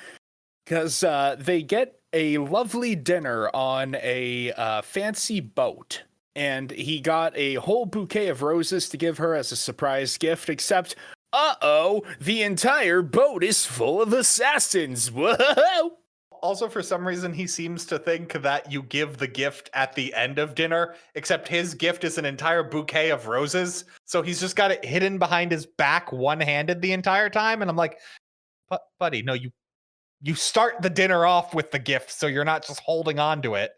because they get a lovely dinner on a fancy boat. And he got a whole bouquet of roses to give her as a surprise gift, except, the entire boat is full of assassins. Whoa! Also, for some reason, he seems to think that you give the gift at the end of dinner, except his gift is an entire bouquet of roses. So he's just got it hidden behind his back one-handed the entire time. And I'm like, buddy, no, you start the dinner off with the gift, so you're not just holding on to it.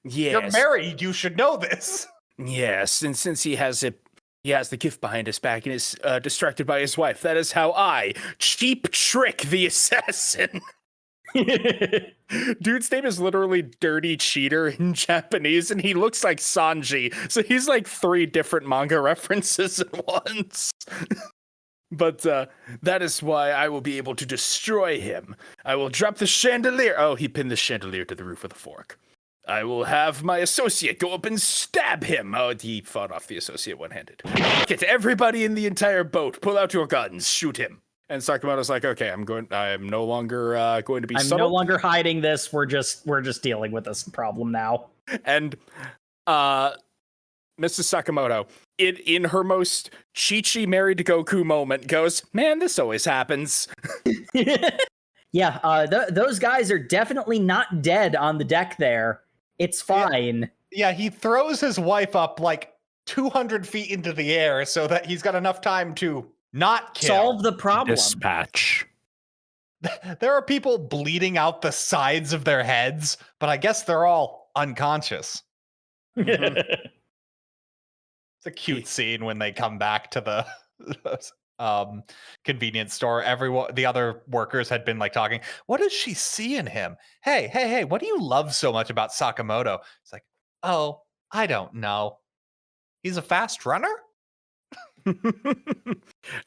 Yes. You're married. You should know this. Yes, and since he has the gift behind his back and is distracted by his wife, that is how I cheap trick the assassin. Dude's name is literally Dirty Cheater in Japanese, and he looks like Sanji. So he's like 3 different manga references at once. But that is why I will be able to destroy him. I will drop the chandelier. Oh, he pinned the chandelier to the roof with a fork. I will have my associate go up and stab him. Oh, he fought off the associate one-handed. Get everybody in the entire boat. Pull out your guns. Shoot him. And Sakamoto's like, okay, I am no longer going to be subtle. I'm no longer hiding this. We're just dealing with this problem now. And Mrs. Sakamoto, in her most Chi-Chi married to Goku moment, goes, man, this always happens. Yeah, those guys are definitely not dead on the deck there. It's fine. Yeah, he throws his wife up like 200 feet into the air so that he's got enough time to not kill. Solve the problem. Dispatch. There are people bleeding out the sides of their heads, but I guess they're all unconscious. It's a cute scene when they come back to the convenience store. The other workers had been like talking, what does she see in him? Hey, what do you love so much about Sakamoto? It's like, oh, I don't know. He's a fast runner?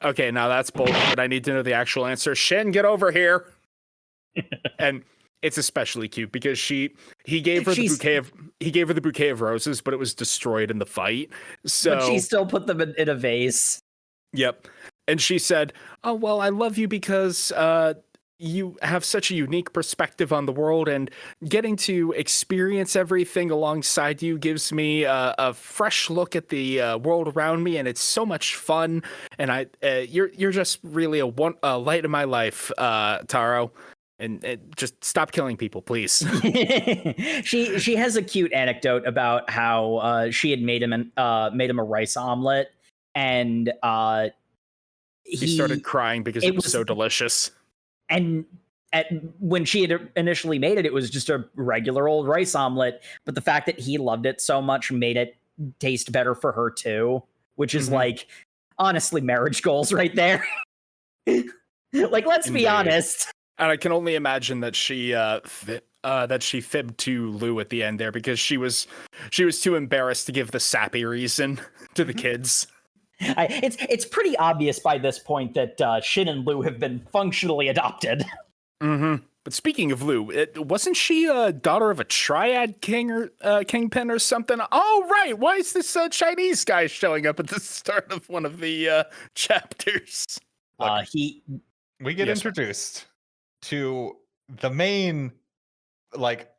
Okay, now that's bullshit. I need to know the actual answer. Shin, get over here. And it's especially cute because he gave her the bouquet of roses, but it was destroyed in the fight. So but she still put them in a vase. Yep. And she said, oh, well, I love you because you have such a unique perspective on the world, and getting to experience everything alongside you gives me a fresh look at the world around me, and it's so much fun. And you're just really a light in my life, Taro. And just stop killing people, please. She has a cute anecdote about how she had made him a rice omelet, and he started crying because it was so delicious. And when she had initially made it, it was just a regular old rice omelet. But the fact that he loved it so much made it taste better for her too, which is like, honestly, marriage goals right there. Like, let's be honest. And I can only imagine that she fibbed to Lou at the end there because she was too embarrassed to give the sappy reason to the kids. It's pretty obvious by this point that Shin and Lou have been functionally adopted. Mm-hmm. But speaking of Lou, wasn't she a daughter of a triad king or kingpin or something? Oh, right. Why is this Chinese guy showing up at the start of one of the chapters? We get introduced to the main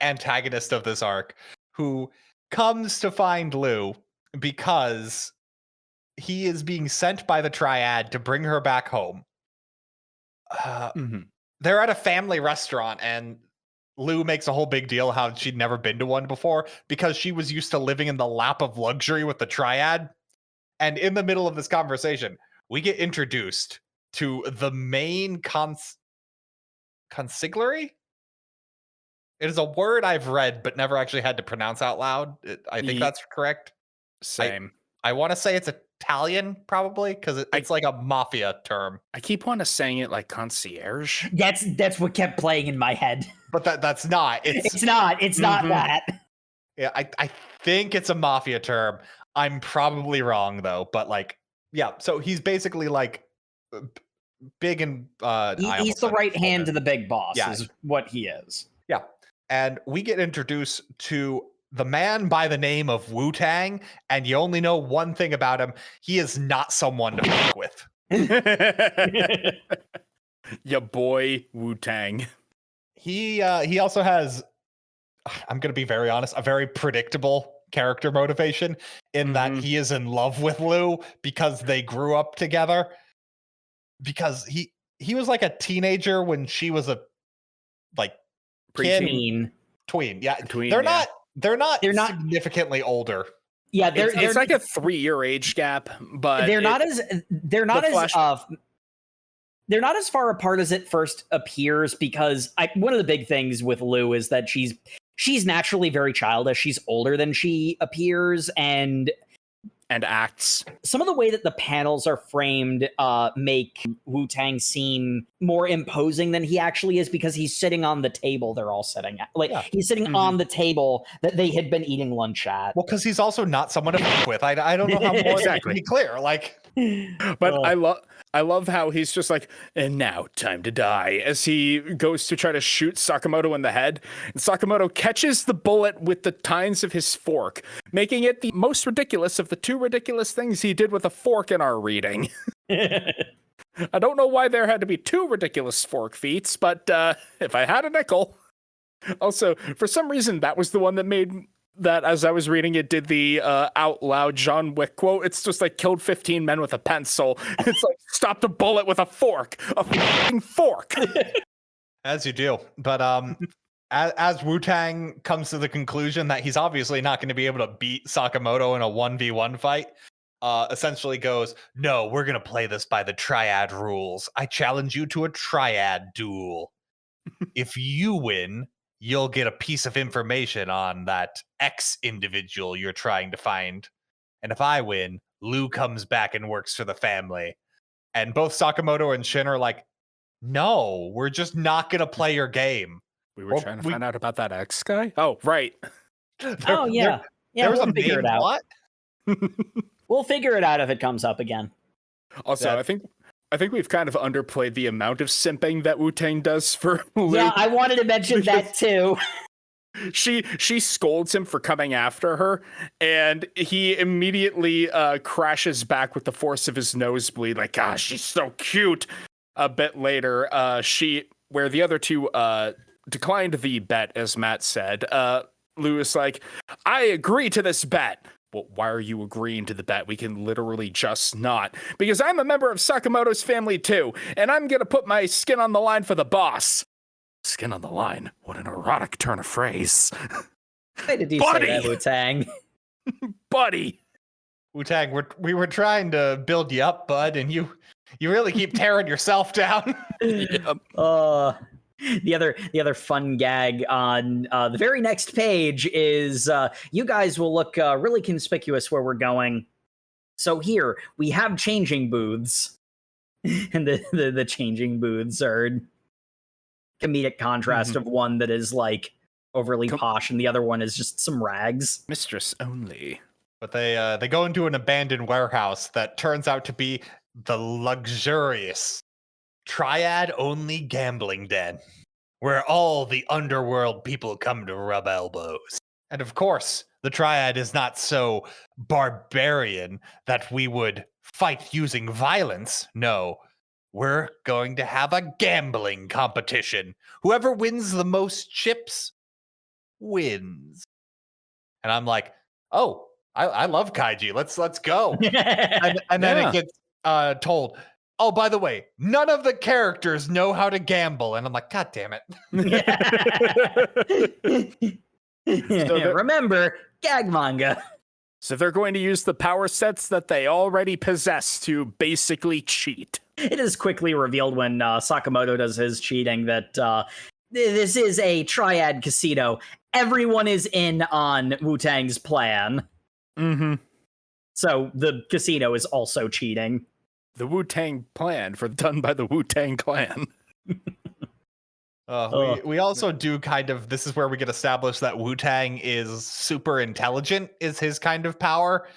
antagonist of this arc, who comes to find Lou because he is being sent by the triad to bring her back home. They're at a family restaurant, and Lou makes a whole big deal how she'd never been to one before because she was used to living in the lap of luxury with the triad. And in the middle of this conversation, we get introduced to the main consigliere. It is a word I've read but never actually had to pronounce out loud. I think that's correct. Same. I want to say it's Italian, probably, because it's like a mafia term. I keep wanting to saying it like concierge. That's what kept playing in my head. But that's not. It's not that. Yeah, I think it's a mafia term. I'm probably wrong though. But so he's basically big and he's the right hand to the big boss. Yeah. Is what he is. Yeah, and we get introduced to the man by the name of Wu-Tang, and you only know one thing about him. He is not someone to fuck with. Your boy Wu-Tang. He also has, I'm going to be very honest, a very predictable character motivation in that he is in love with Lou because they grew up together. Because he was like a teenager when she was a tween. Yeah, They're not significantly older. Yeah, it's like a 3-year age gap, but they're not as far apart as it first appears, because one of the big things with Lou is that she's naturally very childish. She's older than she appears, and acts. Some of the way that the panels are framed make Wu-Tang seem more imposing than he actually is, because he's sitting on the table they're all sitting at. He's sitting on the table that they had been eating lunch at. Well, because he's also not someone to fuck with. I don't know how more exactly to be clear. But I love how he's just like, and now time to die, as he goes to try to shoot Sakamoto in the head. And Sakamoto catches the bullet with the tines of his fork, making it the most ridiculous of the two ridiculous things he did with a fork in our reading. I don't know why there had to be two ridiculous fork feats, but if I had a nickel. Also, for some reason, that was the one that made that, as I was reading it, did the out loud John Wick quote. It's just like killed 15 men with a pencil. It's like stopped a bullet with a fork. A fucking fork. As you do. But as Wu-Tang comes to the conclusion that he's obviously not going to be able to beat Sakamoto in a 1v1 fight, essentially goes, no, we're going to play this by the triad rules. I challenge you to a triad duel. If you win, you'll get a piece of information on that X individual you're trying to find. And if I win, Lou comes back and works for the family. And both Sakamoto and Shin are like, no, we're just not going to play your game. We were trying to find out about that X guy? Oh, right. Oh, yeah. Yeah, there was we'll a figure main it out. plot? We'll figure it out if it comes up again. Also, I think we've kind of underplayed the amount of simping that Wu-Tang does for Lou. Yeah, I wanted to mention that too. She scolds him for coming after her, and he immediately crashes back with the force of his nosebleed, like, gosh, she's so cute. A bit later, where the other two declined the bet, as Matt said, Lou is like, I agree to this bet. Well, why are you agreeing to the bet? We can literally just not. Because I'm a member of Sakamoto's family too, and I'm gonna put my skin on the line for the boss. Skin on the line? What an erotic turn of phrase. Why did you Buddy! say that, Wu-Tang? Buddy! Wu-Tang, we were trying to build you up, bud, and you really keep tearing yourself down. The other fun gag on the very next page is you guys will look really conspicuous where we're going. So here we have changing booths, and the changing booths are comedic contrast of one that is like overly posh and the other one is just some rags. Mistress only. But they go into an abandoned warehouse that turns out to be the luxurious triad-only gambling den, where all the underworld people come to rub elbows. And of course, the triad is not so barbarian that we would fight using violence. No, we're going to have a gambling competition. Whoever wins the most chips wins. And I'm like, oh, I love Kaiji. Let's go. and then it gets told, oh, by the way, none of the characters know how to gamble. And I'm like, God damn it. Remember, gag manga. So they're going to use the power sets that they already possess to basically cheat. It is quickly revealed when Sakamoto does his cheating that this is a triad casino. Everyone is in on Wu-Tang's plan. Mm-hmm. So the casino is also cheating. The Wu-Tang plan done by the Wu-Tang clan. We also do kind of, this is where we get established that Wu-Tang is super intelligent, is his kind of power.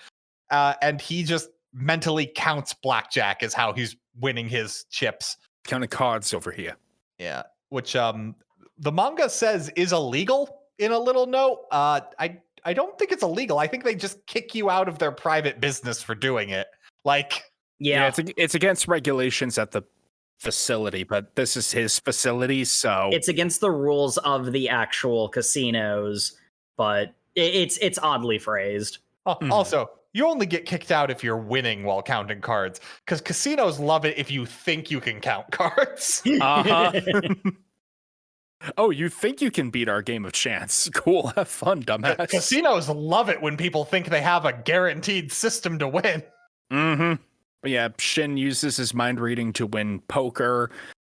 And he just mentally counts blackjack is how he's winning his chips. Counting cards over here. Yeah, which the manga says is illegal in a little note. I don't think it's illegal. I think they just kick you out of their private business for doing it. Like, yeah, it's against regulations at the facility, but this is his facility, so it's against the rules of the actual casinos, but it's oddly phrased. Also, you only get kicked out if you're winning while counting cards, because casinos love it if you think you can count cards. Oh, you think you can beat our game of chance? Cool, have fun, dumbass. Casinos love it when people think they have a guaranteed system to win. Mm-hmm. But yeah, Shin uses his mind reading to win poker.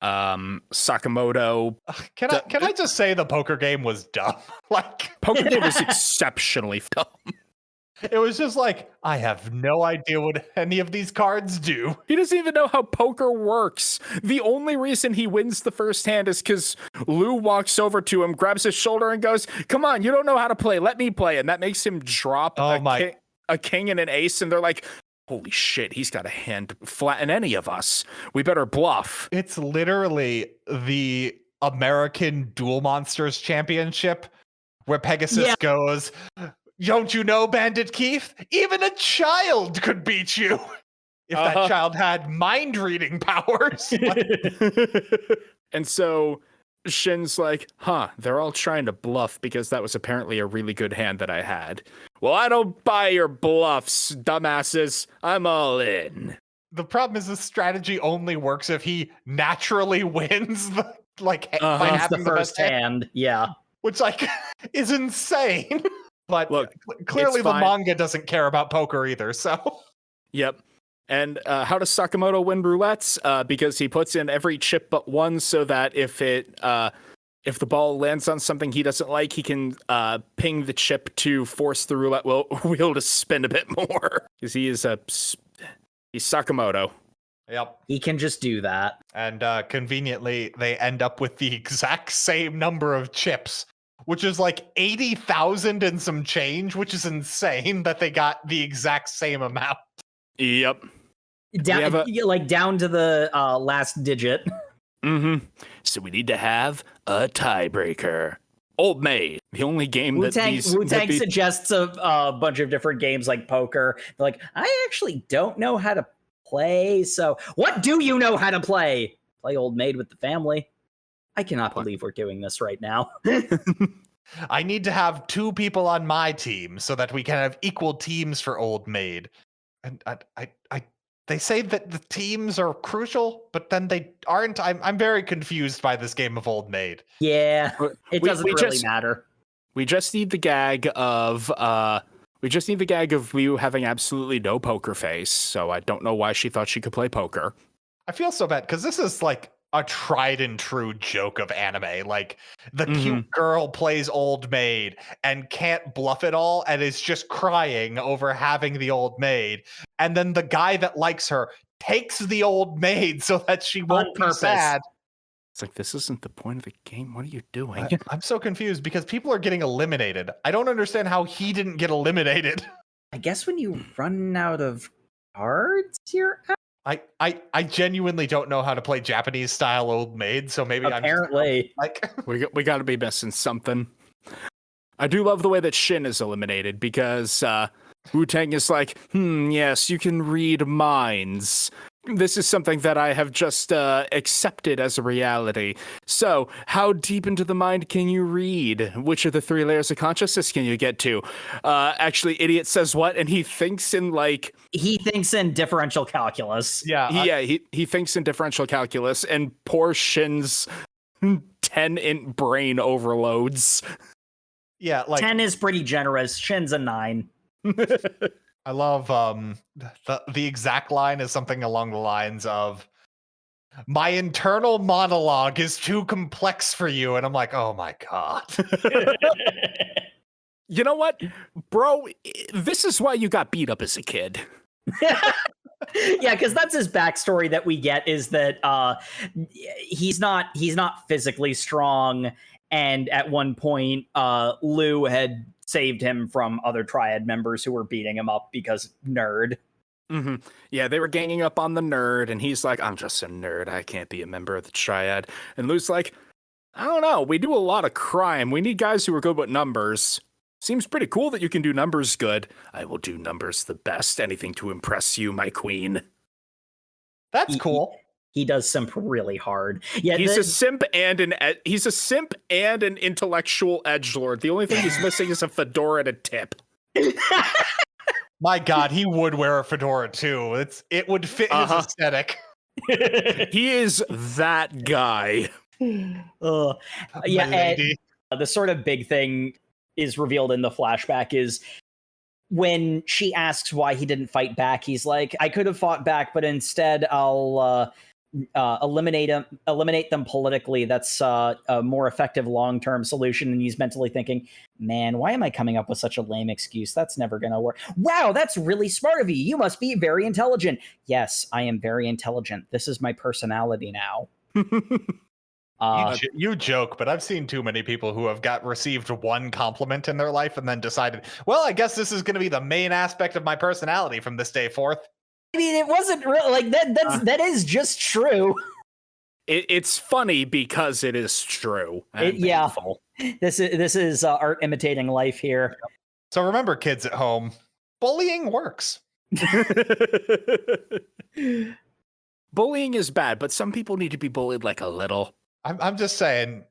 Sakamoto. Can I just say the poker game was dumb? Like, poker game was exceptionally dumb. It was just like, I have no idea what any of these cards do. He doesn't even know how poker works. The only reason he wins the first hand is because Lou walks over to him, grabs his shoulder, and goes, "Come on, you don't know how to play. Let me play." And that makes him drop a king and an ace. And they're like, holy shit, he's got a hand to flatten any of us. We better bluff. It's literally the American Duel Monsters Championship where Pegasus goes, don't you know, Bandit Keith? Even a child could beat you if that child had mind reading powers. And so Shin's like, they're all trying to bluff because that was apparently a really good hand that I had. Well, I don't buy your bluffs, dumbasses. I'm all in. The problem is this strategy only works if he naturally wins by having the first hand. Yeah. Which is insane. But look, clearly the manga doesn't care about poker either, so. Yep. And how does Sakamoto win roulettes? Because he puts in every chip but one so that if the ball lands on something he doesn't like, he can ping the chip to force the roulette wheel to spin a bit more. Because he's Sakamoto. Yep. He can just do that. And conveniently, they end up with the exact same number of chips, which is 80,000 and some change, which is insane that they got the exact same amount. Yep. Down to the last digit. Mm-hmm. So we need to have a tiebreaker. Old Maid, the only game Wu-Tang suggests a bunch of different games like poker. They're like, I actually don't know how to play, so what do you know how to play? Play Old Maid with the family. I cannot believe we're doing this right now. I need to have 2 people on my team so that we can have equal teams for Old Maid. And they say that the teams are crucial, but then they aren't. I'm very confused by this game of Old Maid. Yeah, it doesn't really matter. We just need the gag of Ryu having absolutely no poker face. So I don't know why she thought she could play poker. I feel so bad because this is a tried and true joke of anime. The cute girl plays Old Maid and can't bluff at all and is just crying over having the Old Maid. And then the guy that likes her takes the Old Maid so that she won't be sad. It's this isn't the point of the game. What are you doing? I'm so confused because people are getting eliminated. I don't understand how he didn't get eliminated. I guess when you run out of cards, you're out. I genuinely don't know how to play Japanese style Old Maid, so maybe apparently we got to be missing something. I do love the way that Shin is eliminated because Wu-Tang is yes, you can read minds. This is something that I have just accepted as a reality. So, how deep into the mind can you read? Which of the 3 layers of consciousness can you get to? Actually, idiot says what? And he thinks in He thinks in differential calculus. Yeah. He thinks in differential calculus, and poor Shin's 10-int brain overloads. Yeah, 10 is pretty generous. Shin's a 9. I love the exact line is something along the lines of, my internal monologue is too complex for you. And I'm like, oh my God. You know what, bro? This is why you got beat up as a kid. Yeah, because that's his backstory that we get is that he's not physically strong. And at one point, Lou had saved him from other Triad members who were beating him up because nerd. Mm-hmm. Yeah, they were ganging up on the nerd, and he's like, I'm just a nerd. I can't be a member of the Triad. And Lou's like, I don't know. We do a lot of crime. We need guys who are good with numbers. Seems pretty cool that you can do numbers good. I will do numbers the best. Anything to impress you, my queen. That's cool. He does simp really hard. Yeah, he's a simp and an intellectual edgelord. The only thing he's missing is a fedora and a tip. My God, he would wear a fedora too. It would fit his aesthetic. He is that guy. Yeah, and the sort of big thing is revealed in the flashback is when she asks why he didn't fight back. He's like, I could have fought back, but instead I'll eliminate them politically. That's a more effective long-term solution. And he's mentally thinking, man, why am I coming up with such a lame excuse? That's never going to work. Wow, that's really smart of you. You must be very intelligent. Yes, I am very intelligent. This is my personality now. You joke, but I've seen too many people who have received one compliment in their life and then decided, well, I guess this is going to be the main aspect of my personality from this day forth. I mean, it wasn't real. Like that is just true. It's funny because it is true. And Yeah. painful. This is art imitating life here. So remember, kids at home, bullying works. Bullying is bad, but some people need to be bullied like a little. I'm just saying,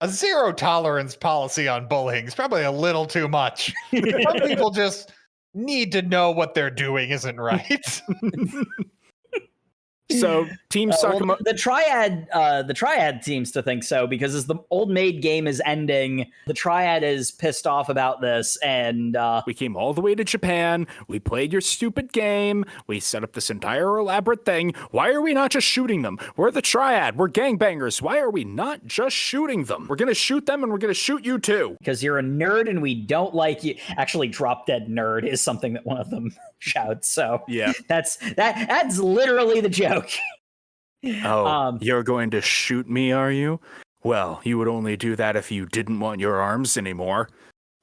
a zero tolerance policy on bullying is probably a little too much. Some people just need to know what they're doing isn't right. So Team Sakamoto. The triad seems to think so, because as the old maid game is ending, the triad is pissed off about this, and We came all the way to Japan. We played your stupid game. We set up this entire elaborate thing. Why are we not just shooting them? We're the triad. We're gangbangers. Why are we not just shooting them? We're gonna shoot them, and we're gonna shoot you too. because you're a nerd and we don't like you. Actually, drop dead nerd is something that one of them shouts. So Yeah. that's literally the joke. Oh, you're going to shoot me, are you? Well, you would only do that if you didn't want your arms anymore.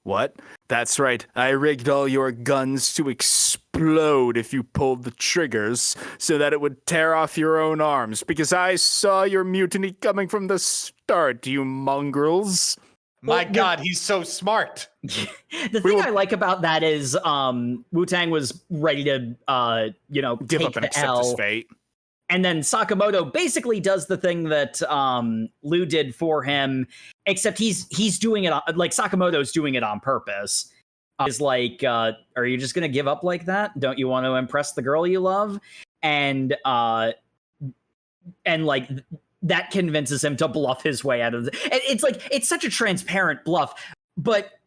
What? That's right. I rigged all your guns to explode if you pulled the triggers so that it would tear off your own arms, because I saw your mutiny coming from the start, you mongrels. My God, he's so smart. The thing I like about that is Wu-Tang was ready to Give take up and the accept L. his fate. And then Sakamoto basically does the thing that Liu did for him, except he's doing it like Sakamoto's doing it on purpose. Is like, are you just gonna give up like that? Don't you want to impress the girl you love? And like that convinces him to bluff his way out of it. It's like, it's such a transparent bluff, but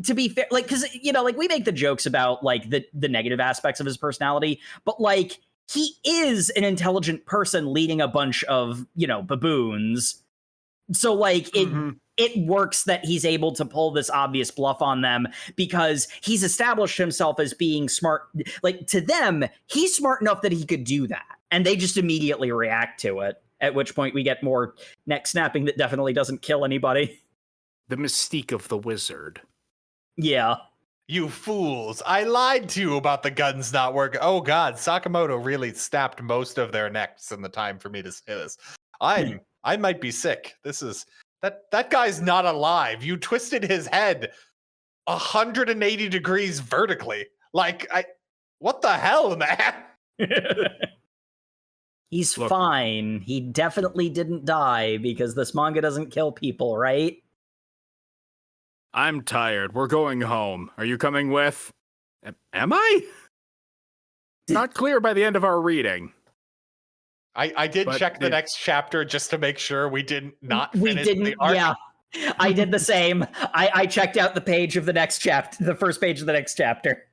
to be fair, like, because like we make the jokes about like the negative aspects of his personality, but like, he is an intelligent person leading a bunch of, baboons. So like it works that he's able to pull this obvious bluff on them because he's established himself as being smart. Like, to them, he's smart enough that he could do that. And they just immediately react to it. At which point we get more neck snapping that definitely doesn't kill anybody. The mystique of the wizard. Yeah. You fools. I lied to you about the guns not working. Oh God, Sakamoto really snapped most of their necks in the time for me to say this. I might be sick. That guy's not alive. You twisted his head 180 degrees vertically. Like, what the hell, man? He's Look. fine. He definitely didn't die because this manga doesn't kill people, right? I'm tired. We're going home. Are you coming with? Am I? Not clear by the end of our reading. I did check the next chapter just to make sure we didn't finish the arc. Yeah. I did the same. I checked out the page of the next chapter, the first page of the next chapter.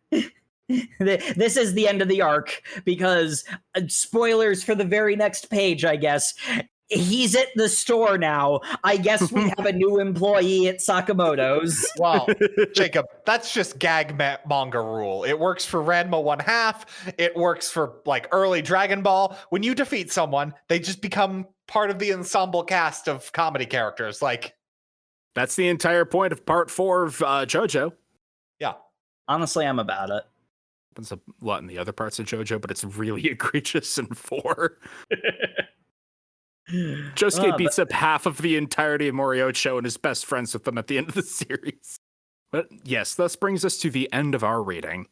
This is the end of the arc because spoilers for the very next page, I guess. He's at the store now. I guess we have a new employee at Sakamoto's. Well, Jacob, that's just gag manga rule. It works for Ranma 1/2. It works for like early Dragon Ball. When you defeat someone, they just become part of the ensemble cast of comedy characters. Like, that's the entire point of part 4 of JoJo. Yeah. Honestly, I'm about it. Happens a lot in the other parts of JoJo, but it's really egregious in 4. Josuke beats up half of the entirety of Moriocho and is best friends with them at the end of the series. But yes, thus brings us to the end of our reading.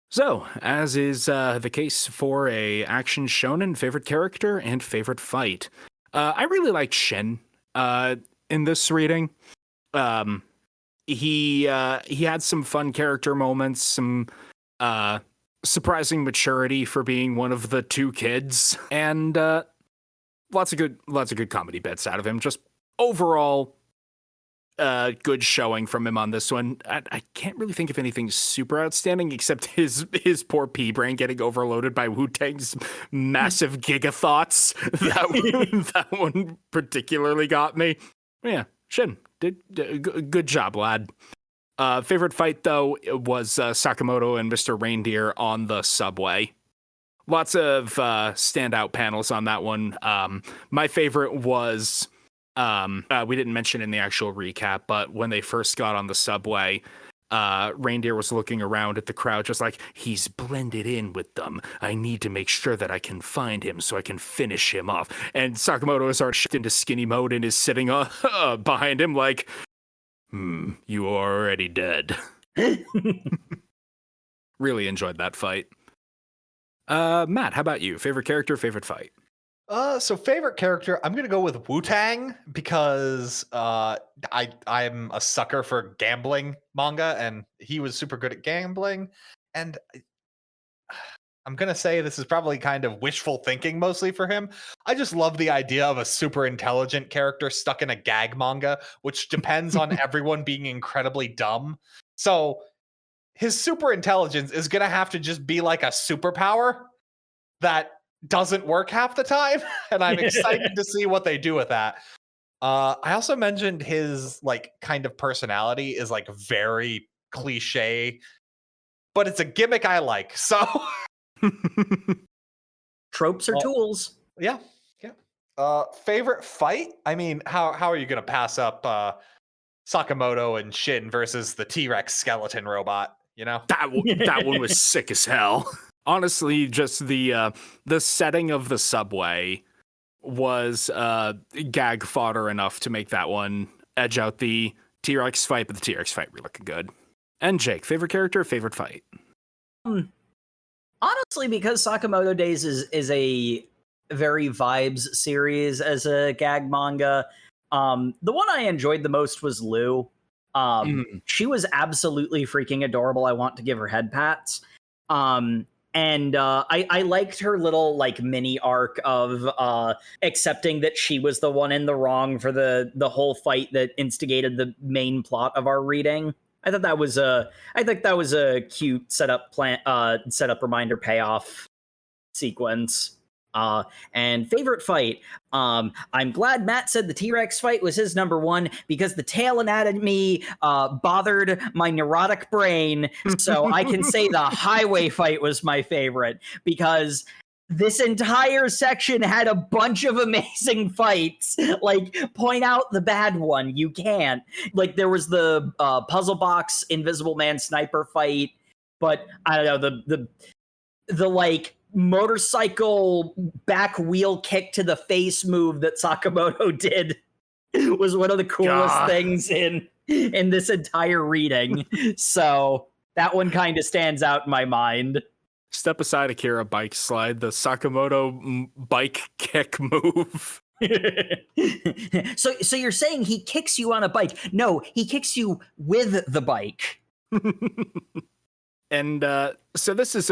So, as is the case for a action shonen, favorite character and favorite fight. I really liked Shin in this reading. He had some fun character moments, some surprising maturity for being one of the 2 kids, and lots of good comedy bits out of him. Just overall, good showing from him on this one. I can't really think of anything super outstanding except his poor pea brain getting overloaded by Wu-Tang's massive giga thoughts. That one particularly got me. Yeah, Shin did good job, lad. Favorite fight though was Sakamoto and Mr. Reindeer on the subway. Lots of standout panels on that one. My favorite was, we didn't mention in the actual recap, but when they first got on the subway, Reindeer was looking around at the crowd just like, he's blended in with them. I need to make sure that I can find him so I can finish him off. And Sakamoto has already shifted into skinny mode and is sitting behind him like, you are already dead. Really enjoyed that fight. Matt, how about you? Favorite character, favorite fight? So favorite character, I'm gonna go with Wu-Tang because I'm a sucker for gambling manga, and he was super good at gambling. And I'm gonna say this is probably kind of wishful thinking mostly for him. I just love the idea of a super intelligent character stuck in a gag manga, which depends on everyone being incredibly dumb. So his super intelligence is gonna have to just be like a superpower that doesn't work half the time, and I'm excited to see what they do with that. I also mentioned his like kind of personality is like very cliche, but it's a gimmick I like. So Tropes are tools. yeah. Favorite fight? I mean, how are you gonna pass up Sakamoto and Shin versus the T-Rex skeleton robot? You know, that one was sick as hell. Honestly, just the setting of the subway was gag fodder enough to make that one edge out the T-Rex fight, but the T-Rex fight were looking good. And Jake, favorite character, favorite fight? Honestly, because Sakamoto Days is a very vibes series as a gag manga, the one I enjoyed the most was Lou. She was absolutely freaking adorable. I want to give her head pats. And I liked her little like mini arc of accepting that she was the one in the wrong for the whole fight that instigated the main plot of our reading. I think that was a cute setup reminder payoff sequence. And favorite fight. I'm glad Matt said the T-Rex fight was his number one because the tail anatomy bothered my neurotic brain. So I can say the highway fight was my favorite because this entire section had a bunch of amazing fights. Like, point out the bad one. You can't. Like, there was the puzzle box Invisible Man sniper fight, but I don't know, the like motorcycle back wheel kick to the face move that Sakamoto did was one of the coolest things in this entire reading. So that one kind of stands out in my mind. Step aside, Akira bike slide, the Sakamoto bike kick move. So you're saying he kicks you on a bike? No, he kicks you with the bike. And so this is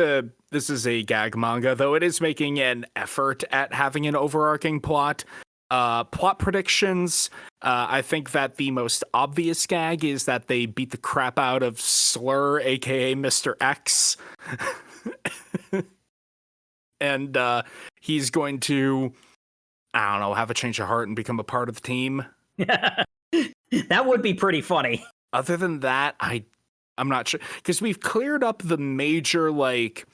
a gag manga, though it is making an effort at having an overarching plot. Plot predictions. I think that the most obvious gag is that they beat the crap out of Slur, aka Mr. X. And he's going to, I don't know, have a change of heart and become a part of the team. That would be pretty funny. Other than that, I'm not sure, because we've cleared up the major, like,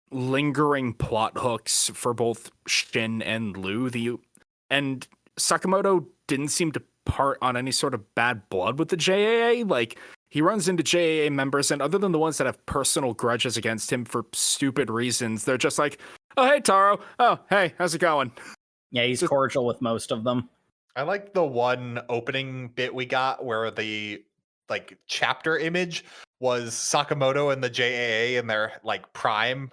lingering plot hooks for both Shin and Lou. And Sakamoto didn't seem to part on any sort of bad blood with the JAA. Like, he runs into JAA members, and other than the ones that have personal grudges against him for stupid reasons, they're just like, oh, hey, Taro. Oh, hey, how's it going? Yeah, he's cordial with most of them. I like the one opening bit we got where the like chapter image was Sakamoto and the JAA in their like prime,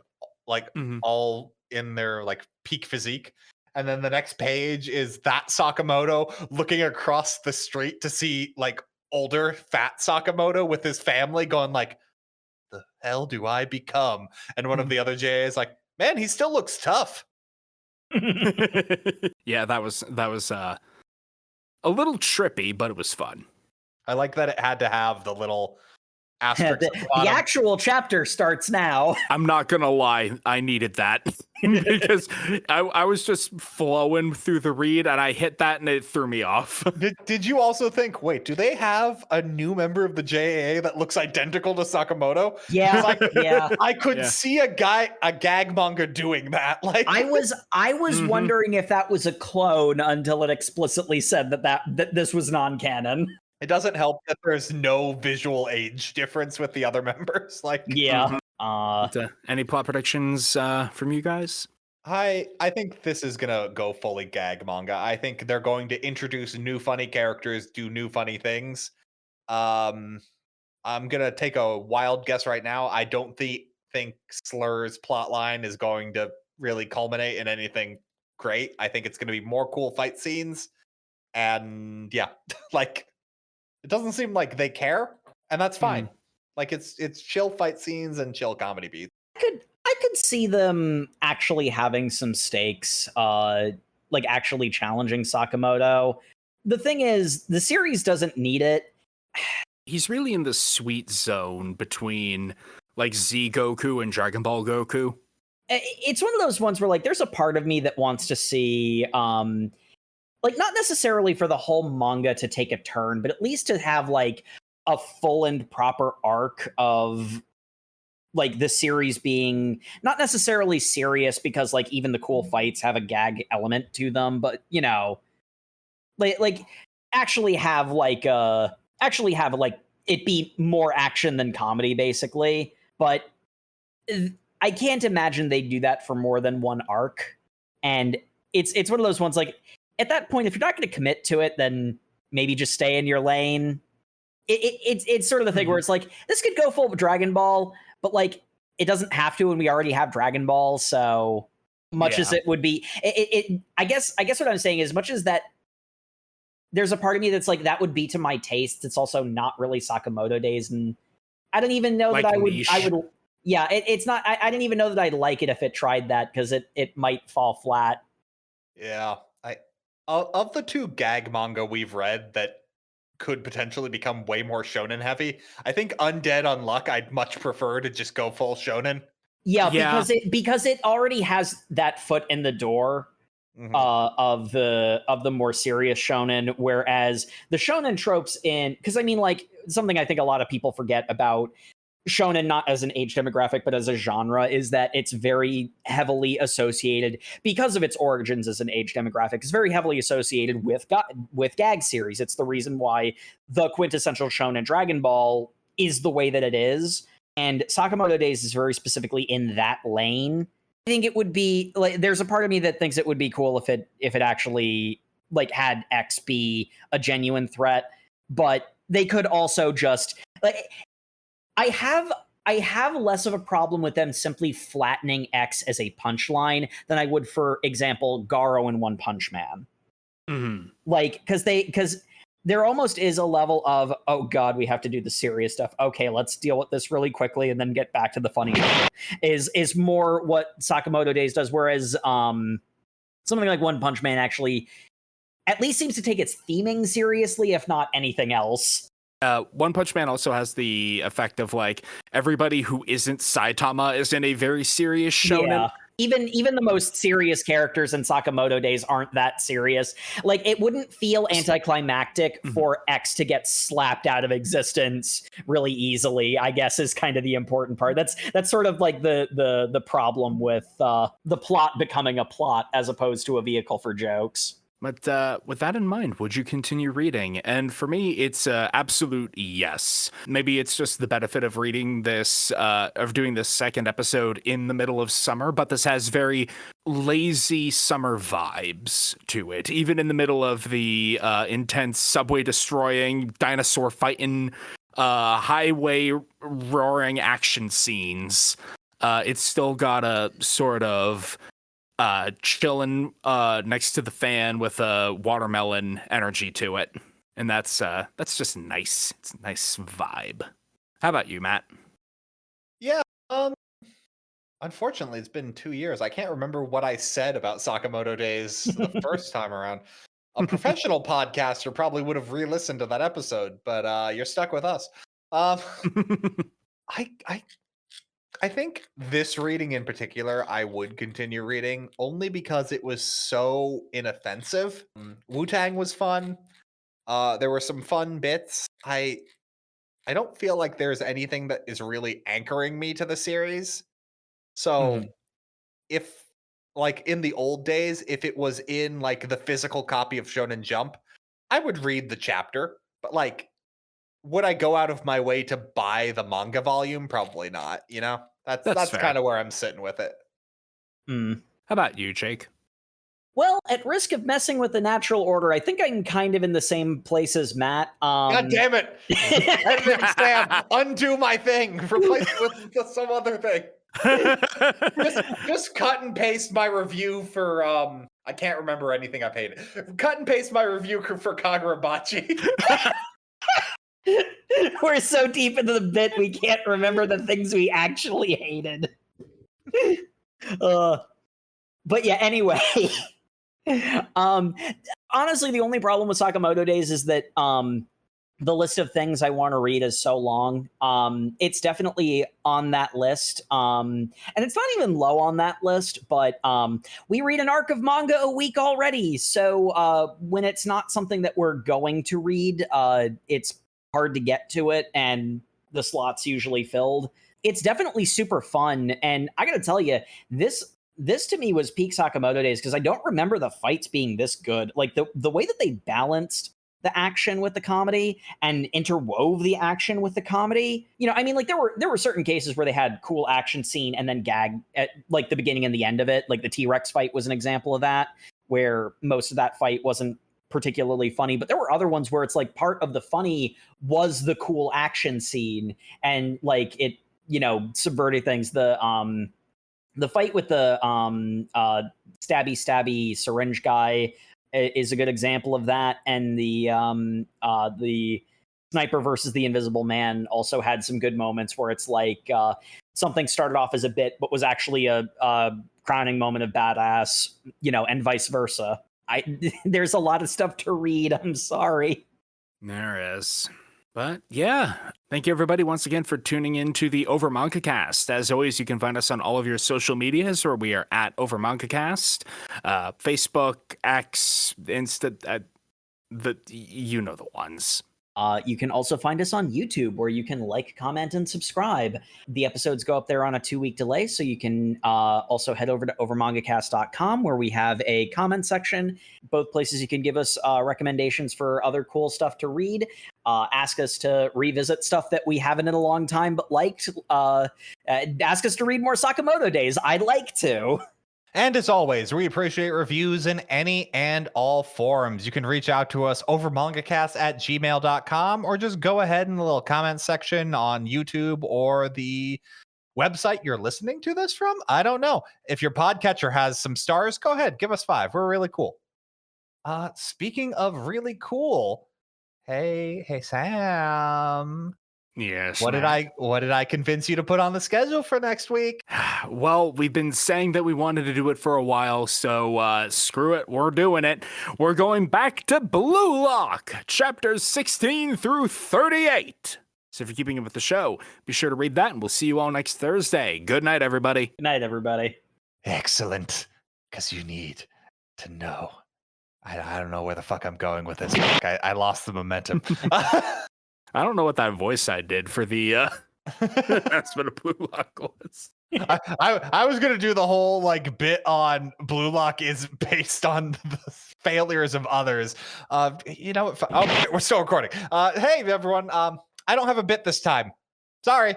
like all in their like peak physique. And then the next page is that Sakamoto looking across the street to see like older fat Sakamoto with his family going like, the hell do I become? And one of the other JAA is like, man, he still looks tough. Yeah, that was a little trippy, but it was fun. I like that it had to have the little asterisk. The actual chapter starts now. I'm not gonna lie, I needed that because I was just flowing through the read and I hit that and it threw me off. Did you also think, wait, do they have a new member of the JAA that looks identical to Sakamoto? Yeah, yeah. I could see a gag manga doing that. Like I was wondering if that was a clone until it explicitly said that this was non-canon. It doesn't help that there's no visual age difference with the other members. Like, Yeah. Any plot predictions from you guys? I think this is gonna go fully gag manga. I think they're going to introduce new funny characters, do new funny things. Um, I'm gonna take a wild guess right now. I don't think Slur's plotline is going to really culminate in anything great. I think it's gonna be more cool fight scenes, and yeah, like it doesn't seem like they care, and that's fine. Like it's chill fight scenes and chill comedy beats. I could see them actually having some stakes, like actually challenging Sakamoto. The thing is, the series doesn't need it. He's really in the sweet zone between like Z Goku and Dragon Ball Goku. It's one of those ones where like there's a part of me that wants to see like not necessarily for the whole manga to take a turn, but at least to have like a full and proper arc of like the series being not necessarily serious because like even the cool fights have a gag element to them, but you know, like actually have like it be more action than comedy basically. But I can't imagine they'd do that for more than one arc. And it's one of those ones like at that point, if you're not going to commit to it, then maybe just stay in your lane. It's sort of the thing where it's like this could go full Dragon Ball, but like it doesn't have to, and we already have Dragon Ball. So much as it would be, I guess what I'm saying is, much as that, there's a part of me that's like that would be to my taste. It's also not really Sakamoto Days, and I don't even know Like that I niche. would. Yeah, it's not. I didn't even know that I'd like it if it tried that because it might fall flat. Yeah, I of the two gag manga we've read that could potentially become way more shonen heavy, I think Undead Unluck I'd much prefer to just go full shonen. Yeah, Yeah. because it already has that foot in the door of the more serious shonen, whereas the shonen tropes in, because I mean like something I think a lot of people forget about shonen, not as an age demographic but as a genre, is that it's very heavily associated because of its origins as an age demographic. It's very heavily associated with gag series. It's the reason why the quintessential shonen Dragon Ball is the way that it is, and Sakamoto Days is very specifically in that lane. I think it would be like there's a part of me that thinks it would be cool if it actually like had X be a genuine threat, but they could also just like I have less of a problem with them simply flattening X as a punchline than I would, for example, Garo in One Punch Man. Like, because there almost is a level of, oh god, we have to do the serious stuff. Okay, let's deal with this really quickly and then get back to the funny stuff. Is more what Sakamoto Days does, whereas something like One Punch Man actually at least seems to take its theming seriously, if not anything else. One Punch Man also has the effect of like everybody who isn't Saitama is in a very serious shonen. Yeah. Even the most serious characters in Sakamoto Days aren't that serious. Like it wouldn't feel anticlimactic for X to get slapped out of existence really easily, I guess, is kind of the important part. That's sort of like the problem with the plot becoming a plot as opposed to a vehicle for jokes. But with that in mind, would you continue reading? And for me, it's absolute yes. Maybe it's just the benefit of reading this, of doing this second episode in the middle of summer, but this has very lazy summer vibes to it. Even in the middle of the intense subway destroying, dinosaur fighting, highway roaring action scenes, it's still got a sort of chilling next to the fan with a watermelon energy to it, and that's just nice. It's a nice vibe. How about you, Matt? Yeah, unfortunately, it's been 2 years. I can't remember what I said about Sakamoto Days the first time around. A professional podcaster probably would have re-listened to that episode, but you're stuck with us. I think this reading in particular, I would continue reading only because it was so inoffensive. Wu-Tang was fun. There were some fun bits. I don't feel like there's anything that is really anchoring me to the series. So if like in the old days, if it was in like the physical copy of Shonen Jump, I would read the chapter. But like would I go out of my way to buy the manga volume? Probably not. That's fair. kind of where I'm sitting with it. Hmm. How about you, Jake? Well, at risk of messing with the natural order, I think I'm kind of in the same place as Matt. God damn it! Editing Sam, undo my thing. Replace it with some other thing. Just cut and paste my review for I can't remember anything I've hated. Cut and paste my review for Kagurabachi. We're so deep into the bit we can't remember the things we actually hated. But yeah, anyway. Honestly, the only problem with Sakamoto Days is that the list of things I want to read is so long. It's definitely on that list. And it's not even low on that list, but we read an arc of manga a week already. So when it's not something that we're going to read, it's hard to get to it, and the slot's usually filled. It's definitely super fun. And I got to tell you, this to me was peak Sakamoto Days because I don't remember the fights being this good. Like the way that they balanced the action with the comedy and interwove the action with the comedy. I mean, like there were certain cases where they had cool action scene and then gag at like the beginning and the end of it. Like the T-Rex fight was an example of that, where most of that fight wasn't particularly funny, but there were other ones where it's like part of the funny was the cool action scene and like it, subverted things. The fight with the stabby syringe guy is a good example of that, and the sniper versus the Invisible Man also had some good moments where it's like something started off as a bit but was actually a crowning moment of badass, and vice versa. There's a lot of stuff to read. I'm sorry. There is. But yeah, thank you everybody once again for tuning in to the Over Manga Cast. As always, you can find us on all of your social medias, where we are at Over Manga Cast, Facebook, X, Insta, you know the ones. You can also find us on YouTube, where you can like, comment, and subscribe. The episodes go up there on a 2-week delay, so you can also head over to overmangacast.com, where we have a comment section. Both places you can give us recommendations for other cool stuff to read. Ask us to revisit stuff that we haven't in a long time but liked. Ask us to read more Sakamoto Days. I'd like to. And as always, we appreciate reviews in any and all forums. You can reach out to us over mangacast@gmail.com, or just go ahead in the little comment section on YouTube or the website you're listening to this from. I don't know. If your podcatcher has some stars, go ahead, give us 5. We're really cool. Speaking of really cool, hey Sam. Yes. What did I convince you to put on the schedule for next week? Well, we've been saying that we wanted to do it for a while, so screw it, we're doing it. We're going back to Blue Lock, chapters 16 through 38. So if you're keeping up with the show, be sure to read that, and we'll see you all next Thursday. Good night, everybody. Good night, everybody. Excellent, because you need to know. I don't know where the fuck I'm going with this. I lost the momentum. I don't know what that voice I did for the that's what a Blue Lock was. I was gonna do the whole like bit on Blue Lock is based on the failures of others. Okay, we're still recording. Hey everyone, I don't have a bit this time. Sorry.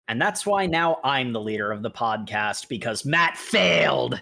And that's why now I'm the leader of the podcast, because Matt failed.